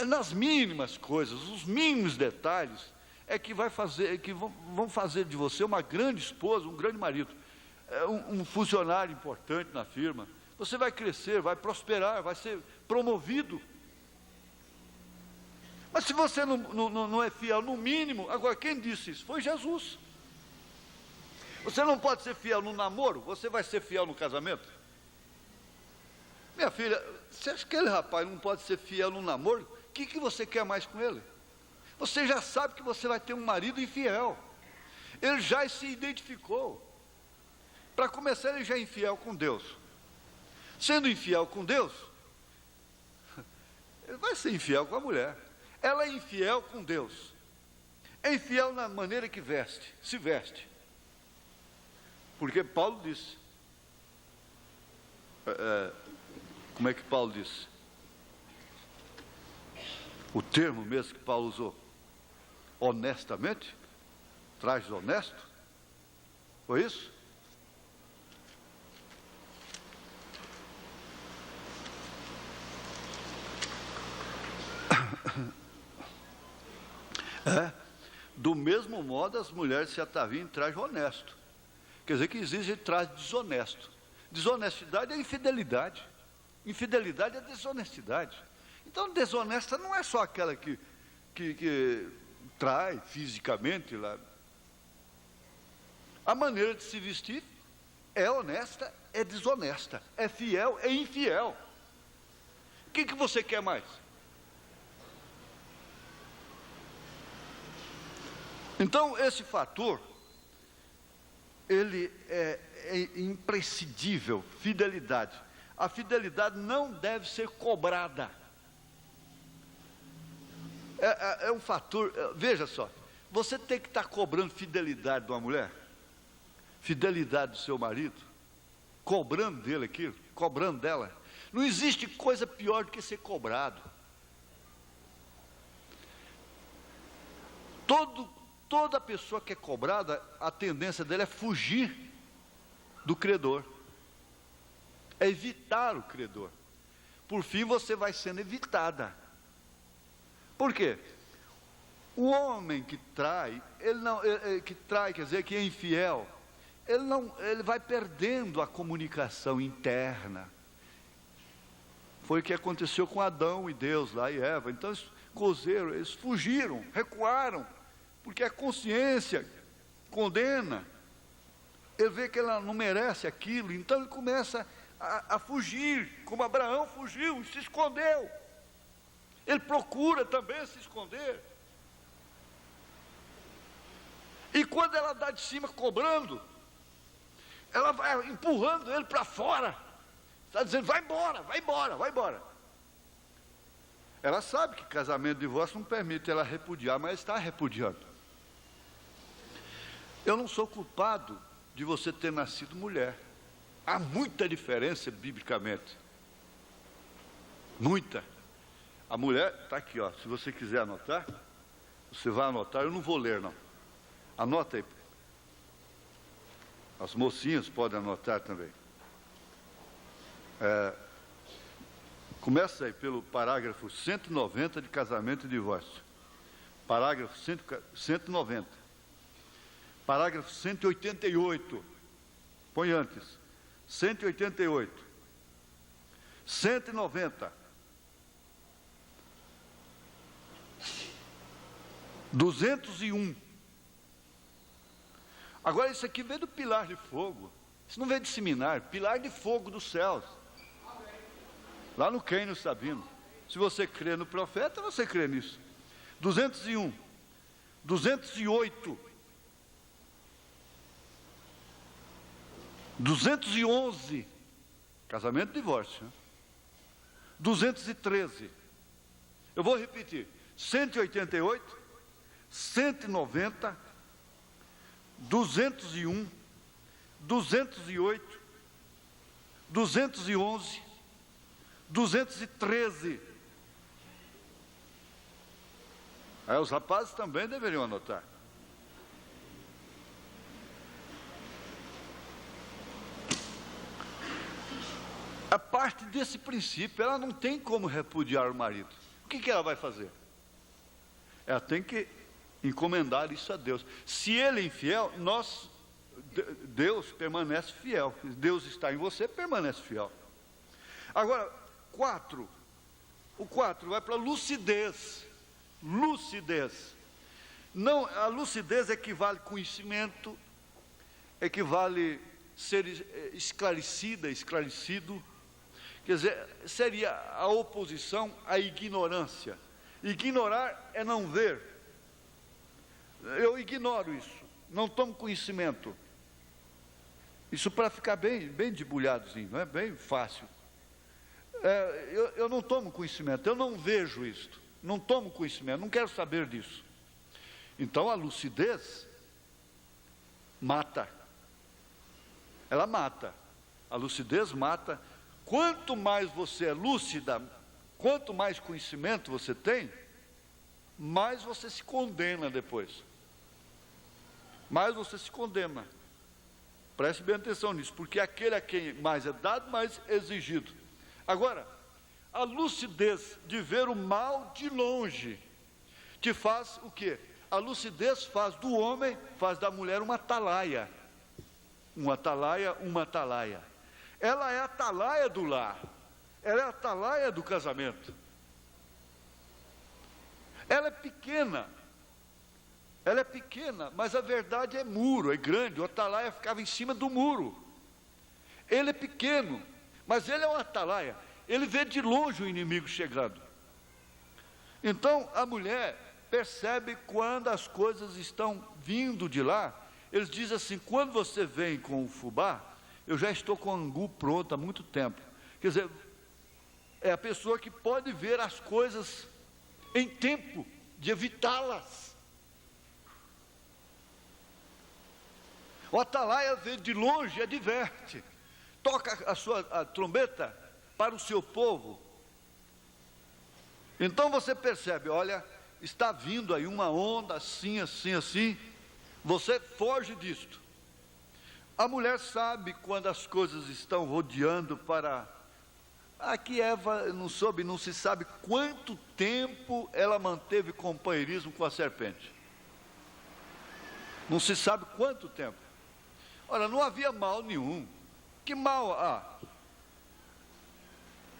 nas mínimas coisas, os mínimos detalhes, é que vão fazer de você uma grande esposa, um grande marido, um funcionário importante na firma. Você vai crescer, vai prosperar, vai ser promovido. Mas se você não é fiel no mínimo, agora quem disse isso? Foi Jesus. Você não pode ser fiel no namoro, você vai ser fiel no casamento? Minha filha, você acha que aquele rapaz não pode ser fiel no namoro? O que você quer mais com ele? Você já sabe que você vai ter um marido infiel. Ele já se identificou. Para começar, ele já é infiel com Deus. Sendo infiel com Deus, ele vai ser infiel com a mulher. Ela é infiel com Deus. É infiel na maneira que se veste. Porque Paulo disse, como é que Paulo disse? O termo mesmo que Paulo usou, honestamente, trajes honesto, foi isso? Do mesmo modo as mulheres se ataviam em traje honesto. Quer dizer que exige traje desonesto. Desonestidade é infidelidade. Infidelidade é desonestidade. Então, desonesta não é só aquela que trai fisicamente lá. A maneira de se vestir é honesta, é desonesta, é fiel, é infiel. O que você quer mais? Então, esse fator, ele é imprescindível, fidelidade. A fidelidade não deve ser cobrada. É um fator, veja só, você tem que estar cobrando fidelidade de uma mulher, fidelidade do seu marido, cobrando dele aquilo, cobrando dela. Não existe coisa pior do que ser cobrado. Toda pessoa que é cobrada, a tendência dele é fugir do credor, é evitar o credor. Por fim, você vai sendo evitada. Por quê? O homem que trai, quer dizer, que é infiel, ele vai perdendo a comunicação interna. Foi o que aconteceu com Adão e Deus lá e Eva. Então eles gozeram, eles fugiram, recuaram, porque a consciência condena. Ele vê que ela não merece aquilo, então ele começa a fugir, como Abraão fugiu e se escondeu. Ele procura também se esconder. E quando ela dá de cima cobrando, ela vai empurrando ele para fora. Está dizendo, vai embora, vai embora, vai embora. Ela sabe que casamento e divórcio não permite ela repudiar, mas está repudiando. Eu não sou culpado de você ter nascido mulher. Há muita diferença biblicamente. Muita. A mulher, está aqui, ó, se você quiser anotar, você vai anotar, eu não vou ler não. Anota aí. As mocinhas podem anotar também. Começa aí pelo parágrafo 190 de casamento e divórcio. Parágrafo 190. Parágrafo 188. Põe antes. 188. 190. 201. Agora isso aqui veio do pilar de fogo. Isso não veio de seminário, pilar de fogo dos céus. Lá no Quênio Sabino. Se você crê no profeta, você crê nisso. 201, 208, 211, casamento e divórcio, né? 213, eu vou repetir, 188, 190, 201, 208, 211, 213. Aí os rapazes também deveriam anotar. A parte desse princípio, ela não tem como repudiar o marido. O que ela vai fazer? Ela tem que encomendar isso a Deus. Se ele é infiel, Deus permanece fiel. Deus está em você, permanece fiel. Agora, o 4 vai para lucidez. Lucidez. Não, a lucidez equivale a conhecimento, equivale a ser esclarecido. Quer dizer, seria a oposição à ignorância. Ignorar é não ver. Eu ignoro isso, não tomo conhecimento. Isso para ficar bem debulhadozinho, não é bem fácil. Eu não tomo conhecimento, eu não vejo isto, não tomo conhecimento, não quero saber disso. Então a lucidez mata. Ela mata. A lucidez mata. Quanto mais você é lúcida, quanto mais conhecimento você tem, mais você se condena depois. Mais você se condena. Preste bem atenção nisso, porque aquele a quem mais é dado, mais é exigido. Agora, a lucidez de ver o mal de longe te faz o quê? A lucidez faz do homem, faz da mulher uma atalaia. Uma atalaia. Ela é a atalaia do lar. Ela é a atalaia do casamento. Ela é pequena, mas a verdade é muro, é grande. O atalaia ficava em cima do muro. Ele é pequeno, mas ele é o atalaia. Ele vê de longe o inimigo chegando. Então a mulher percebe quando as coisas estão vindo de lá. Eles dizem assim: quando você vem com o fubá, eu já estou com o angu pronto há muito tempo. Quer dizer, é a pessoa que pode ver as coisas em tempo de evitá-las. O atalaia vê de longe e adverte. Toca a trombeta para o seu povo. Então você percebe, olha, está vindo aí uma onda assim, assim, assim. Você foge disto. A mulher sabe quando as coisas estão rodeando para... Aqui Eva não se sabe quanto tempo ela manteve companheirismo com a serpente. Não se sabe quanto tempo. Ora, não havia mal nenhum. Que mal há?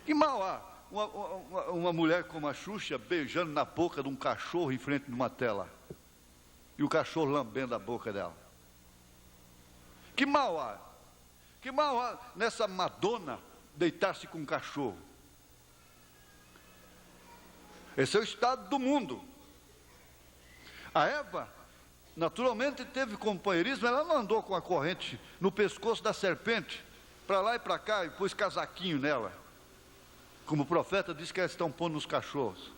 Que mal há? Uma mulher como a Xuxa beijando na boca de um cachorro em frente de uma tela. E o cachorro lambendo a boca dela. Que mal há? Que mal há nessa Madonna deitar-se com um cachorro? Esse é o estado do mundo. A Eva, naturalmente, teve companheirismo. Ela não andou com a corrente no pescoço da serpente, para lá e para cá, e pôs casaquinho nela, como o profeta disse que elas estão pondo nos cachorros.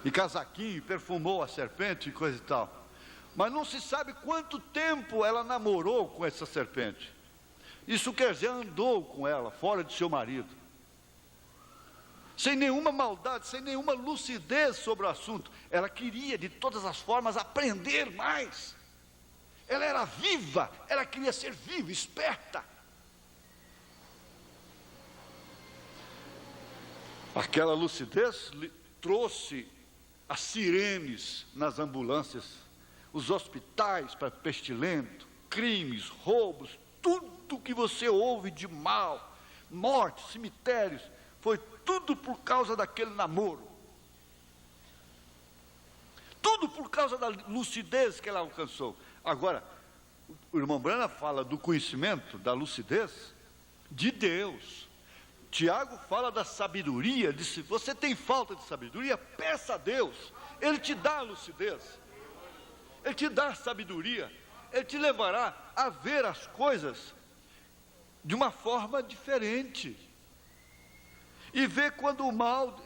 E casaquinho, perfumou a serpente e coisa e tal. Mas não se sabe quanto tempo ela namorou com essa serpente. Isso quer dizer, andou com ela, fora de seu marido. Sem nenhuma maldade, sem nenhuma lucidez sobre o assunto. Ela queria, de todas as formas, aprender mais. Ela era viva, ela queria ser viva, esperta. Aquela lucidez trouxe as sirenes nas ambulâncias, os hospitais para pestilento, crimes, roubos, tudo que você ouve de mal, mortes, cemitérios, foi tudo por causa daquele namoro. Tudo por causa da lucidez que ela alcançou. Agora, o irmão Brana fala do conhecimento, da lucidez de Deus. Tiago fala da sabedoria, disse: você tem falta de sabedoria? Peça a Deus. Ele te dá lucidez, Ele te dá sabedoria, Ele te levará a ver as coisas de uma forma diferente. E ver quando o mal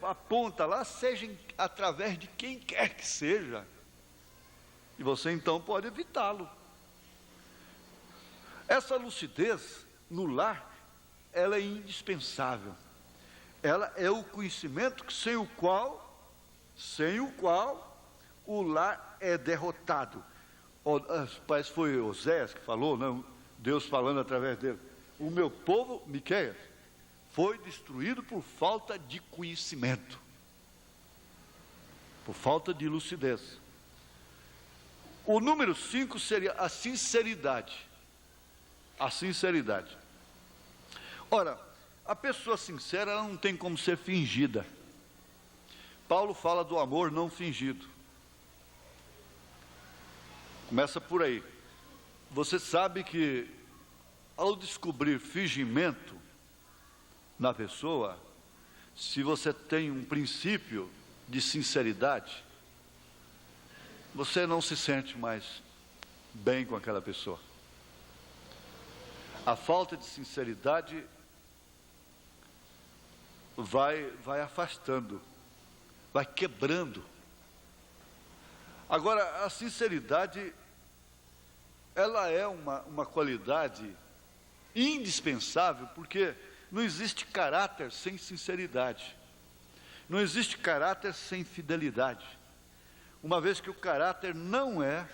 aponta lá, seja através de quem quer que seja. E você então pode evitá-lo. Essa lucidez no lar, ela é indispensável. Ela é o conhecimento sem o qual o lar é derrotado. Parece que foi Oséias que falou, não? Deus falando através dele. O meu povo, Miqueias, foi destruído por falta de conhecimento, por falta de lucidez. O número 5 seria a sinceridade. A sinceridade. Ora, a pessoa sincera, ela não tem como ser fingida. Paulo fala do amor não fingido. Começa por aí. Você sabe que, ao descobrir fingimento na pessoa, se você tem um princípio de sinceridade, você não se sente mais bem com aquela pessoa. A falta de sinceridade vai afastando, vai quebrando. Agora, a sinceridade, ela é uma qualidade indispensável, porque não existe caráter sem sinceridade. Não existe caráter sem fidelidade. Uma vez que o caráter não é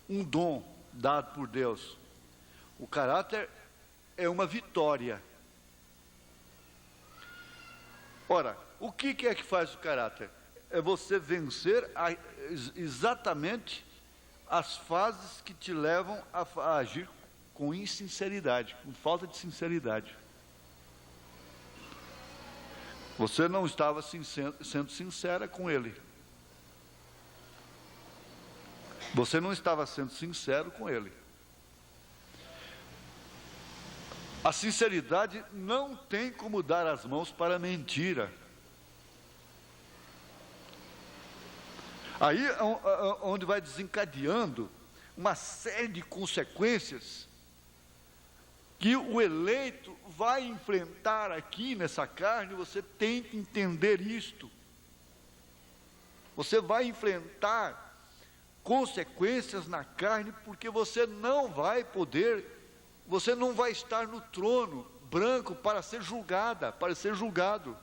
um dom dado por Deus. O caráter é uma vitória. Ora, o que é que faz o caráter? É você vencer exatamente as fases que te levam a agir com insinceridade, com falta de sinceridade. Você não estava sendo sincera com ele. Você não estava sendo sincero com ele. A sinceridade não tem como dar as mãos para a mentira. Aí onde vai desencadeando uma série de consequências que o eleito vai enfrentar aqui nessa carne. Você tem que entender isto. Você vai enfrentar consequências na carne, porque você não vai estar no trono branco para ser julgada, para ser julgado.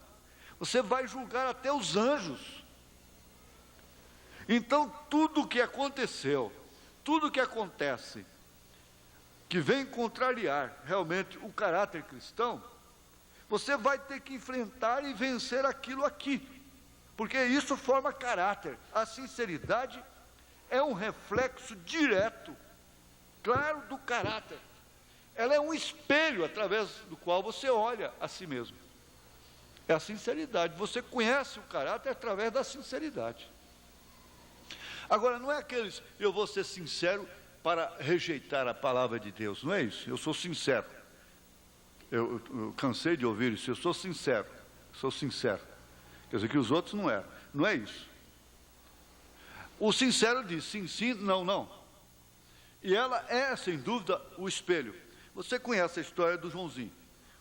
Você vai julgar até os anjos. Então, tudo o que aconteceu, tudo o que acontece, que vem contrariar realmente o caráter cristão, você vai ter que enfrentar e vencer aquilo aqui, porque isso forma caráter. A sinceridade é um reflexo direto, claro, do caráter. Ela é um espelho através do qual você olha a si mesmo. É a sinceridade. Você conhece o caráter através da sinceridade. Agora, não é aqueles, eu vou ser sincero para rejeitar a palavra de Deus, não é isso. Eu sou sincero. Eu cansei de ouvir isso, eu sou sincero. Quer dizer que os outros não eram. Não é isso. O sincero diz sim, sim, não, não. E ela é, sem dúvida, o espelho. Você conhece a história do Joãozinho.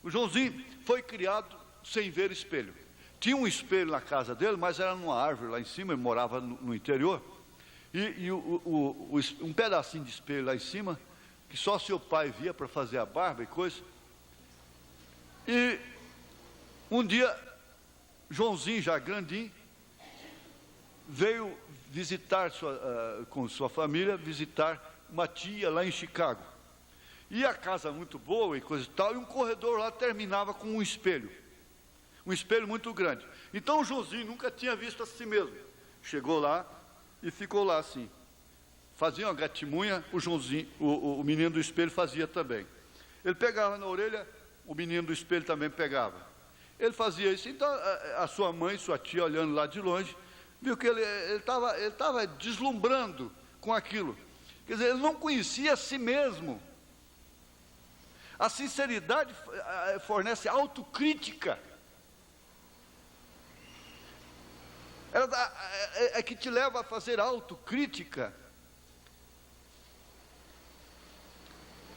O Joãozinho foi criado sem ver espelho. Tinha um espelho na casa dele, mas era numa árvore lá em cima, ele morava no interior. E um pedacinho de espelho lá em cima, que só seu pai via para fazer a barba e coisa. E um dia, Joãozinho, já grandinho, veio visitar com sua família, visitar uma tia lá em Chicago. E a casa muito boa e coisa e tal, e um corredor lá terminava com um espelho muito grande. Então o Joãozinho nunca tinha visto a si mesmo. Chegou lá e ficou lá assim. Fazia uma gatimunha, o Joãozinho, o menino do espelho fazia também. Ele pegava na orelha, o menino do espelho também pegava. Ele fazia isso. Então a sua mãe, sua tia, olhando lá de longe, viu que ele estava deslumbrando com aquilo. Quer dizer, ele não conhecia a si mesmo. A sinceridade fornece autocrítica. É que te leva a fazer autocrítica.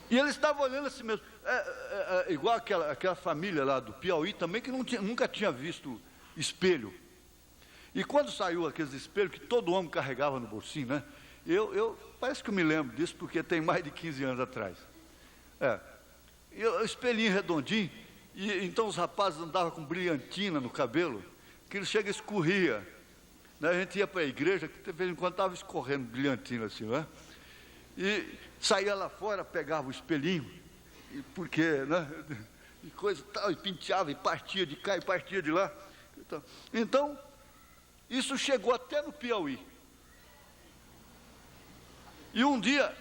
E ele estava olhando assim mesmo, igual aquela família lá do Piauí também, que nunca tinha visto espelho. E quando saiu aqueles espelhos que todo homem carregava no bolsinho, né? Parece que eu me lembro disso, porque tem mais de 15 anos atrás. Espelhinho redondinho, e então os rapazes andavam com brilhantina no cabelo, que ele chega e escorria. Né? A gente ia para a igreja, que de vez em quando estava escorrendo brilhantina assim, né? E saía lá fora, pegava o espelhinho, porque, né? E coisa e tal, e penteava, e partia de cá, e partia de lá. Então, isso chegou até no Piauí. E um dia,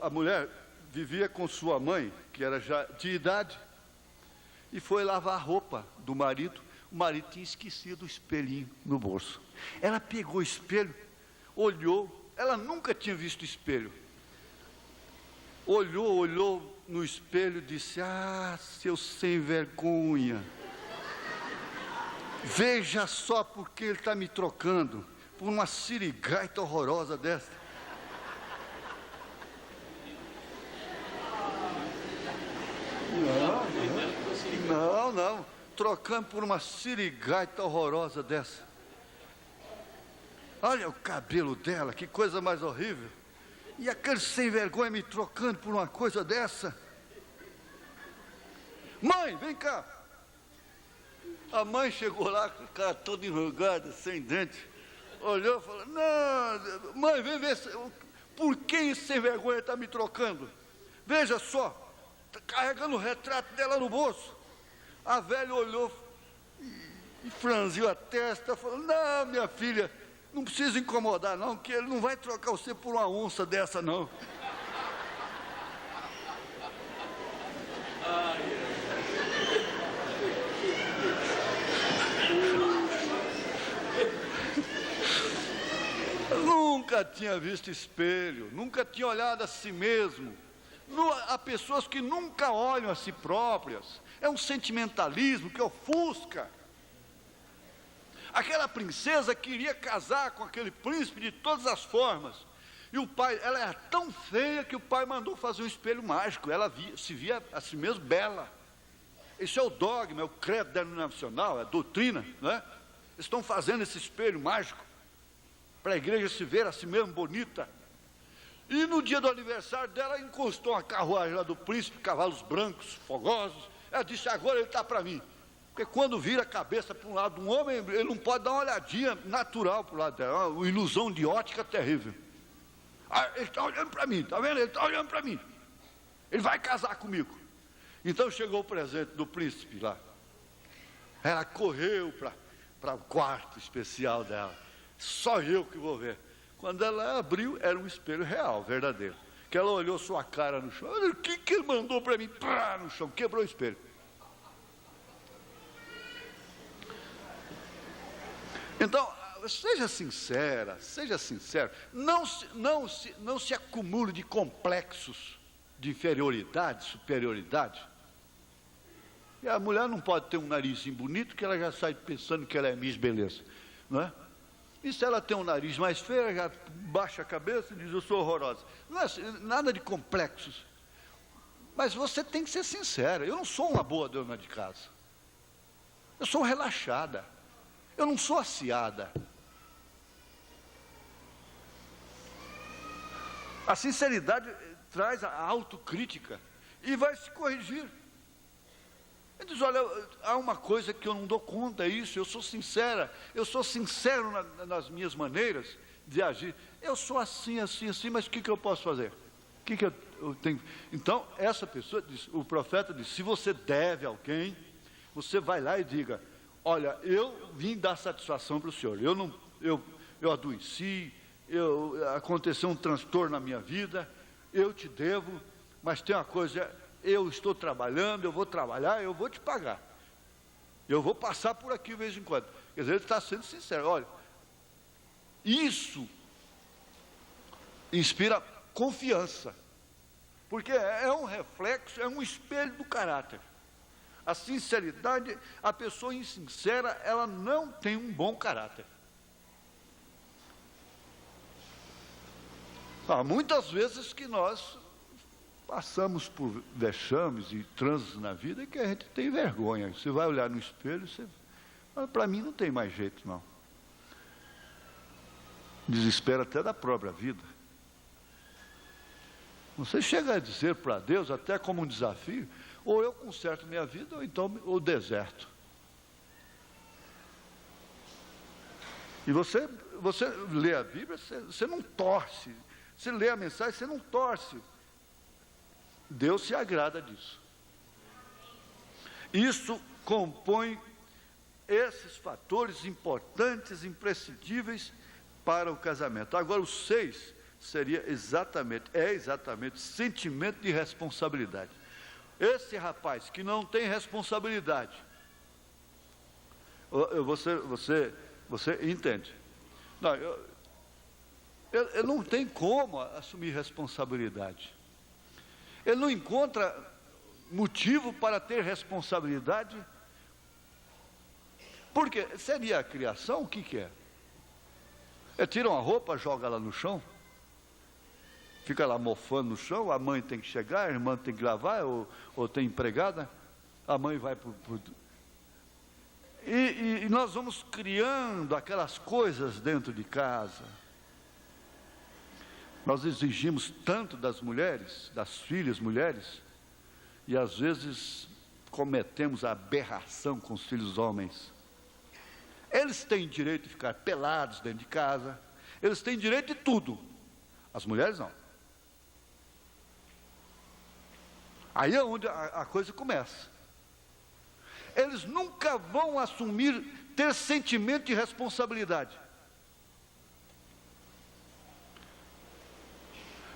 a mulher vivia com sua mãe, que era já de idade, e foi lavar a roupa do marido. O marido tinha esquecido o espelhinho no bolso. Ela pegou o espelho, olhou, ela nunca tinha visto espelho. Olhou no espelho e disse: ah, seu sem vergonha. Veja só porque ele está me trocando por uma sirigaita horrorosa dessa. Não, trocando por uma sirigaita horrorosa dessa. Olha o cabelo dela, que coisa mais horrível. E aquele sem vergonha me trocando por uma coisa dessa. Mãe, vem cá. A mãe chegou lá com a cara toda enrugada, sem dente. Olhou e falou: não, mãe, vem ver por que esse sem vergonha está me trocando. Veja só, está carregando o retrato dela no bolso. A velha olhou e franziu a testa, falou: não, minha filha, não precisa incomodar não, que ele não vai trocar você por uma onça dessa não. Nunca tinha visto espelho, nunca tinha olhado a si mesmo. Há pessoas que nunca olham a si próprias. É um sentimentalismo que ofusca. Aquela princesa queria casar com aquele príncipe de todas as formas. E o pai, ela era tão feia que o pai mandou fazer um espelho mágico. Ela se via a si mesma bela. Esse é o dogma, é o credo denominacional, é a doutrina, não é? Eles estão fazendo esse espelho mágico para a igreja se ver a si mesma bonita. E no dia do aniversário dela, encostou uma carruagem lá do príncipe, cavalos brancos, fogosos. Ela disse: agora ele está para mim. Porque quando vira a cabeça para um lado de um homem, ele não pode dar uma olhadinha natural para o lado dela, uma ilusão de ótica terrível. Ele está olhando para mim, está vendo? Ele está olhando para mim. Ele vai casar comigo. Então chegou o presente do príncipe lá. Ela correu para o quarto especial dela. Só eu que vou ver. Quando ela abriu, era um espelho real, verdadeiro. Que ela olhou sua cara no chão. O que ele mandou para mim? Prá, no chão, quebrou o espelho. Então, seja sincera, seja sincero. Não se acumule de complexos de inferioridade, superioridade. E a mulher não pode ter um narizinho bonito, que ela já sai pensando que ela é Miss Beleza, não é? E se ela tem um nariz mais feio, ela já baixa a cabeça e diz: eu sou horrorosa. Não é nada de complexos. Mas você tem que ser sincera. Eu não sou uma boa dona de casa. Eu sou relaxada. Eu não sou aciada. A sinceridade traz a autocrítica e vai se corrigir. Ele diz: olha, há uma coisa que eu não dou conta, é isso, eu sou sincera, eu sou sincero nas minhas maneiras de agir. Eu sou assim, mas o que eu posso fazer? O que eu tenho? Então, essa pessoa, o profeta diz: se você deve a alguém, você vai lá e diga: olha, eu vim dar satisfação para o senhor, eu adoeci, aconteceu um transtorno na minha vida, eu te devo, mas tem uma coisa: eu estou trabalhando, eu vou trabalhar, eu vou te pagar. Eu vou passar por aqui de vez em quando. Quer dizer, ele está sendo sincero. Olha, isso inspira confiança, porque é um reflexo, é um espelho do caráter. A sinceridade, a pessoa insincera, ela não tem um bom caráter. Há muitas vezes que nós passamos por vexames e trânsitos na vida que a gente tem vergonha. Você vai olhar no espelho, para mim não tem mais jeito, não. Desespero até da própria vida. Você chega a dizer para Deus, até como um desafio, ou eu conserto minha vida, ou então o deserto. E você lê a Bíblia, você não torce. Você lê a mensagem, você não torce. Deus se agrada disso. Isso compõe esses fatores importantes, imprescindíveis para o casamento. Agora, o 6 seria exatamente sentimento de responsabilidade. Esse rapaz que não tem responsabilidade, você entende? Não, ele não tem como assumir responsabilidade. Ele não encontra motivo para ter responsabilidade. Porque seria a criação, o que é? Tira uma roupa, joga ela no chão, fica lá mofando no chão, a mãe tem que chegar, a irmã tem que lavar, ou tem empregada, a mãe vai e nós vamos criando aquelas coisas dentro de casa. Nós exigimos tanto das mulheres, das filhas mulheres, e às vezes cometemos a aberração com os filhos homens. Eles têm direito de ficar pelados dentro de casa, eles têm direito de tudo, as mulheres não. Aí é onde a coisa começa. Eles nunca vão ter sentimento de responsabilidade.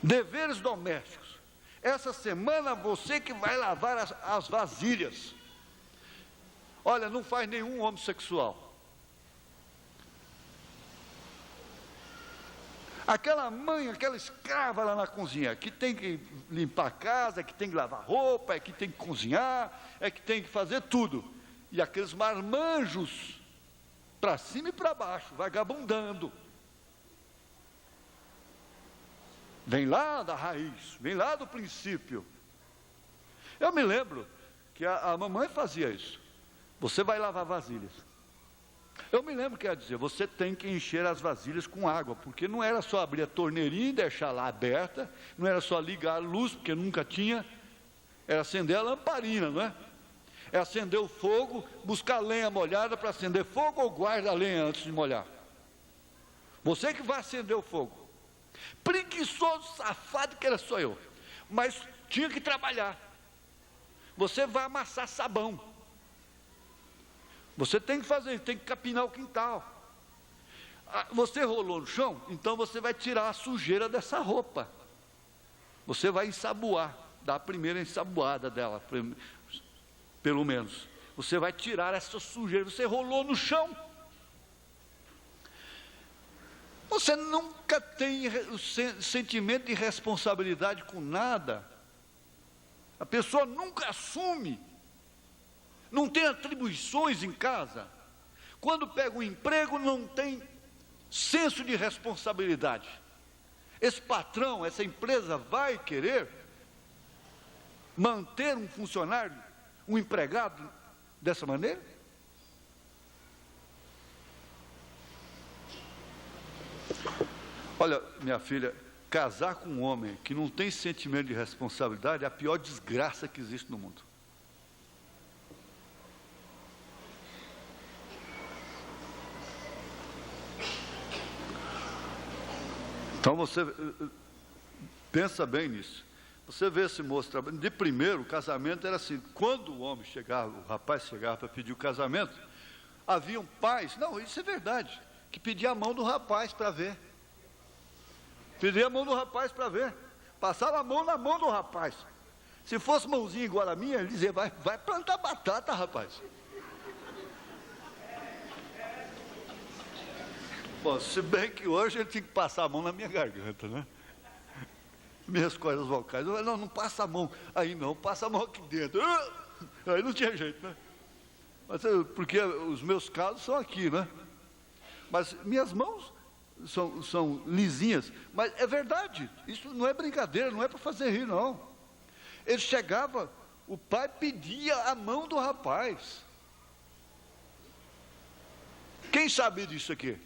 Deveres domésticos. Essa semana você que vai lavar as vasilhas. Olha, não faz nenhum homossexual. Aquela mãe, aquela escrava lá na cozinha, que tem que limpar a casa, que tem que lavar roupa, que tem que cozinhar, que tem que fazer tudo. E aqueles marmanjos, para cima e para baixo, vagabundando. Vem lá da raiz, vem lá do princípio. Eu me lembro que a mamãe fazia isso. Você vai lavar vasilhas. Eu me lembro que ela dizia, você tem que encher as vasilhas com água, porque não era só abrir a torneirinha e deixar lá aberta, não era só ligar a luz, porque nunca tinha, era acender a lamparina, não é? É acender o fogo, buscar lenha molhada para acender fogo, ou guarda a lenha antes de molhar. Você que vai acender o fogo. Preguiçoso, safado que era só eu, mas tinha que trabalhar. Você vai amassar sabão, você tem que fazer, tem que capinar o quintal. Você rolou no chão, então você vai tirar a sujeira dessa roupa, você vai ensaboar, dar a primeira ensaboada dela, pelo menos, você vai tirar essa sujeira. Você rolou no chão, você nunca tem o sentimento de responsabilidade com nada. A pessoa nunca assume, não tem atribuições em casa. Quando pega um emprego, não tem senso de responsabilidade. Esse patrão, essa empresa vai querer manter um funcionário, um empregado dessa maneira? Olha, minha filha, casar com um homem que não tem sentimento de responsabilidade é a pior desgraça que existe no mundo. Então você pensa bem nisso. Você vê esse moço trabalhando. De primeiro, o casamento era assim: quando o homem chegava, o rapaz chegava para pedir o casamento, haviam pais, não, isso é verdade, que pediam a mão do rapaz para ver. Pedia a mão do rapaz para ver. Passava a mão na mão do rapaz. Se fosse mãozinha igual a minha, ele dizia, vai plantar batata, rapaz. Bom, se bem que hoje ele tinha que passar a mão na minha garganta, né? Minhas cordas vocais. Não passa a mão aí não, passa a mão aqui dentro. Aí não tinha jeito, né? Mas, porque os meus calos são aqui, né? Mas minhas mãos são lisinhas. Mas é verdade, isso não é brincadeira, não é para fazer rir, não. Ele chegava, o pai pedia a mão do rapaz. Quem sabe disso aqui?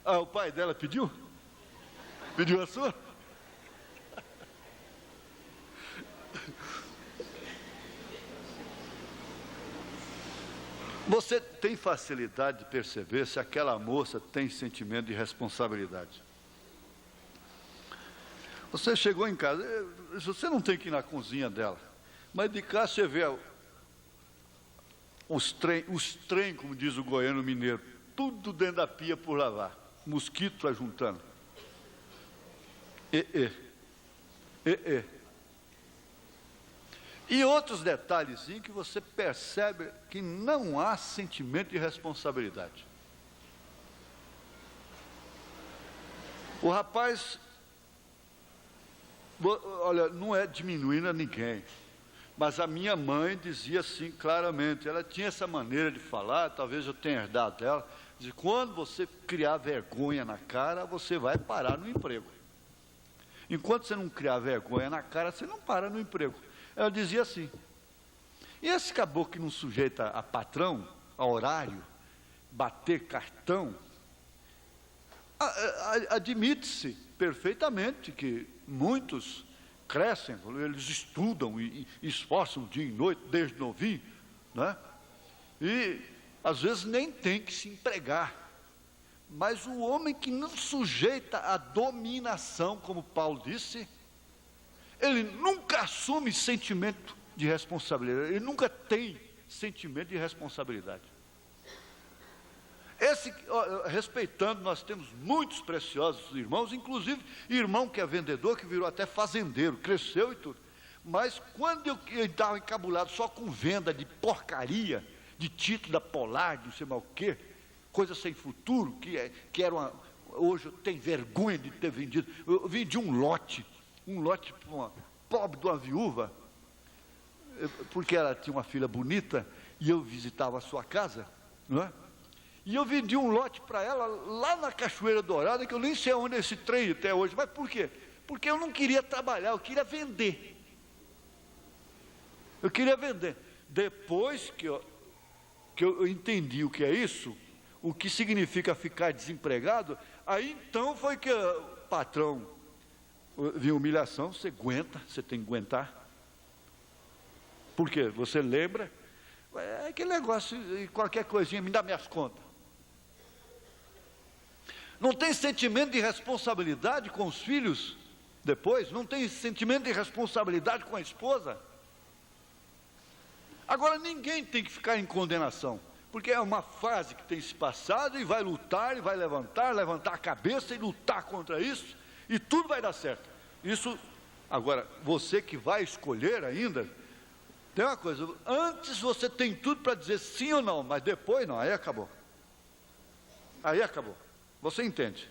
Ah, o pai dela pediu? Pediu a sua? Você tem facilidade de perceber se aquela moça tem sentimento de responsabilidade? Você chegou em casa, você não tem que ir na cozinha dela, mas de cá você vê os trem, como diz o goiano mineiro, tudo dentro da pia por lavar, mosquito vai juntando. E outros detalhezinhos que você percebe que não há sentimento de responsabilidade. O rapaz, olha, não é diminuindo a ninguém, mas a minha mãe dizia assim claramente, ela tinha essa maneira de falar, talvez eu tenha herdado dela, de quando você criar vergonha na cara, você vai parar no emprego. Enquanto você não criar vergonha na cara, você não para no emprego. Ela dizia assim, e esse caboclo que não sujeita a patrão, a horário, bater cartão, admite-se perfeitamente que muitos crescem, eles estudam e esforçam dia e noite, desde novinho, né? E às vezes nem tem que se empregar. Mas o homem que não sujeita a dominação, como Paulo disse, ele nunca assume sentimento de responsabilidade, ele nunca tem sentimento de responsabilidade. Respeitando, nós temos muitos preciosos irmãos, inclusive irmão que é vendedor, que virou até fazendeiro, cresceu e tudo. Mas quando eu estava encabulado só com venda de porcaria, de título da Polar, de não sei mais o quê, coisa sem futuro, que era uma... Hoje eu tenho vergonha de ter vendido. Eu vendi um lote para uma pobre de uma viúva, porque ela tinha uma filha bonita, e eu visitava a sua casa, não é? E eu vendi um lote para ela, lá na Cachoeira Dourada, que eu nem sei onde é esse trem até hoje. Mas por quê? Porque eu não queria trabalhar, eu queria vender. Eu queria vender. Depois que eu entendi o que é isso, o que significa ficar desempregado, aí então foi que o patrão viu humilhação, você aguenta, você tem que aguentar. Por quê? Você lembra? É aquele negócio, qualquer coisinha, me dá minhas contas. Não tem sentimento de responsabilidade com os filhos depois? Não tem sentimento de responsabilidade com a esposa? Agora, ninguém tem que ficar em condenação, porque é uma fase que tem se passado e vai lutar, e vai levantar a cabeça e lutar contra isso, e tudo vai dar certo. Isso, agora, você que vai escolher ainda, tem uma coisa, antes você tem tudo para dizer sim ou não, mas depois não, aí acabou. Aí acabou. Você entende?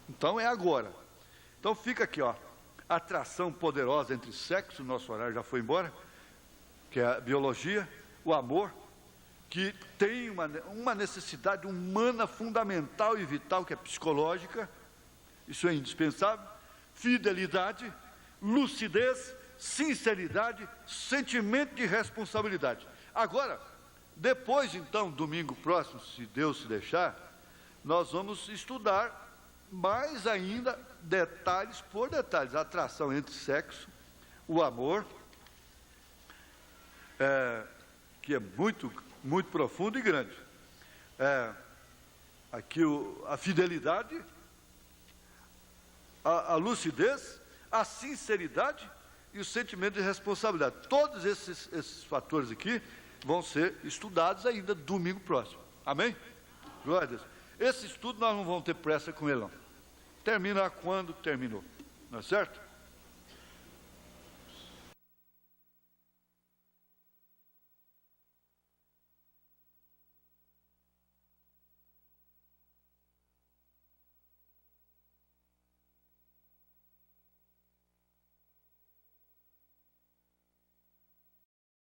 Então é agora. Então fica aqui, ó, atração poderosa entre sexo, nosso horário já foi embora, que é a biologia, o amor, que tem uma necessidade humana fundamental e vital, que é psicológica, isso é indispensável, fidelidade, lucidez, sinceridade, sentimento de responsabilidade. Agora, depois então, domingo próximo, se Deus se deixar, nós vamos estudar mais ainda, detalhes por detalhes, a atração entre sexo, o amor, que é muito, muito profundo e grande. Aqui a fidelidade, a lucidez, a sinceridade e o sentimento de responsabilidade. Todos esses fatores aqui vão ser estudados ainda domingo próximo. Amém? Glória a Deus. Esse estudo nós não vamos ter pressa com ele, não. Termina quando terminou. Não é certo?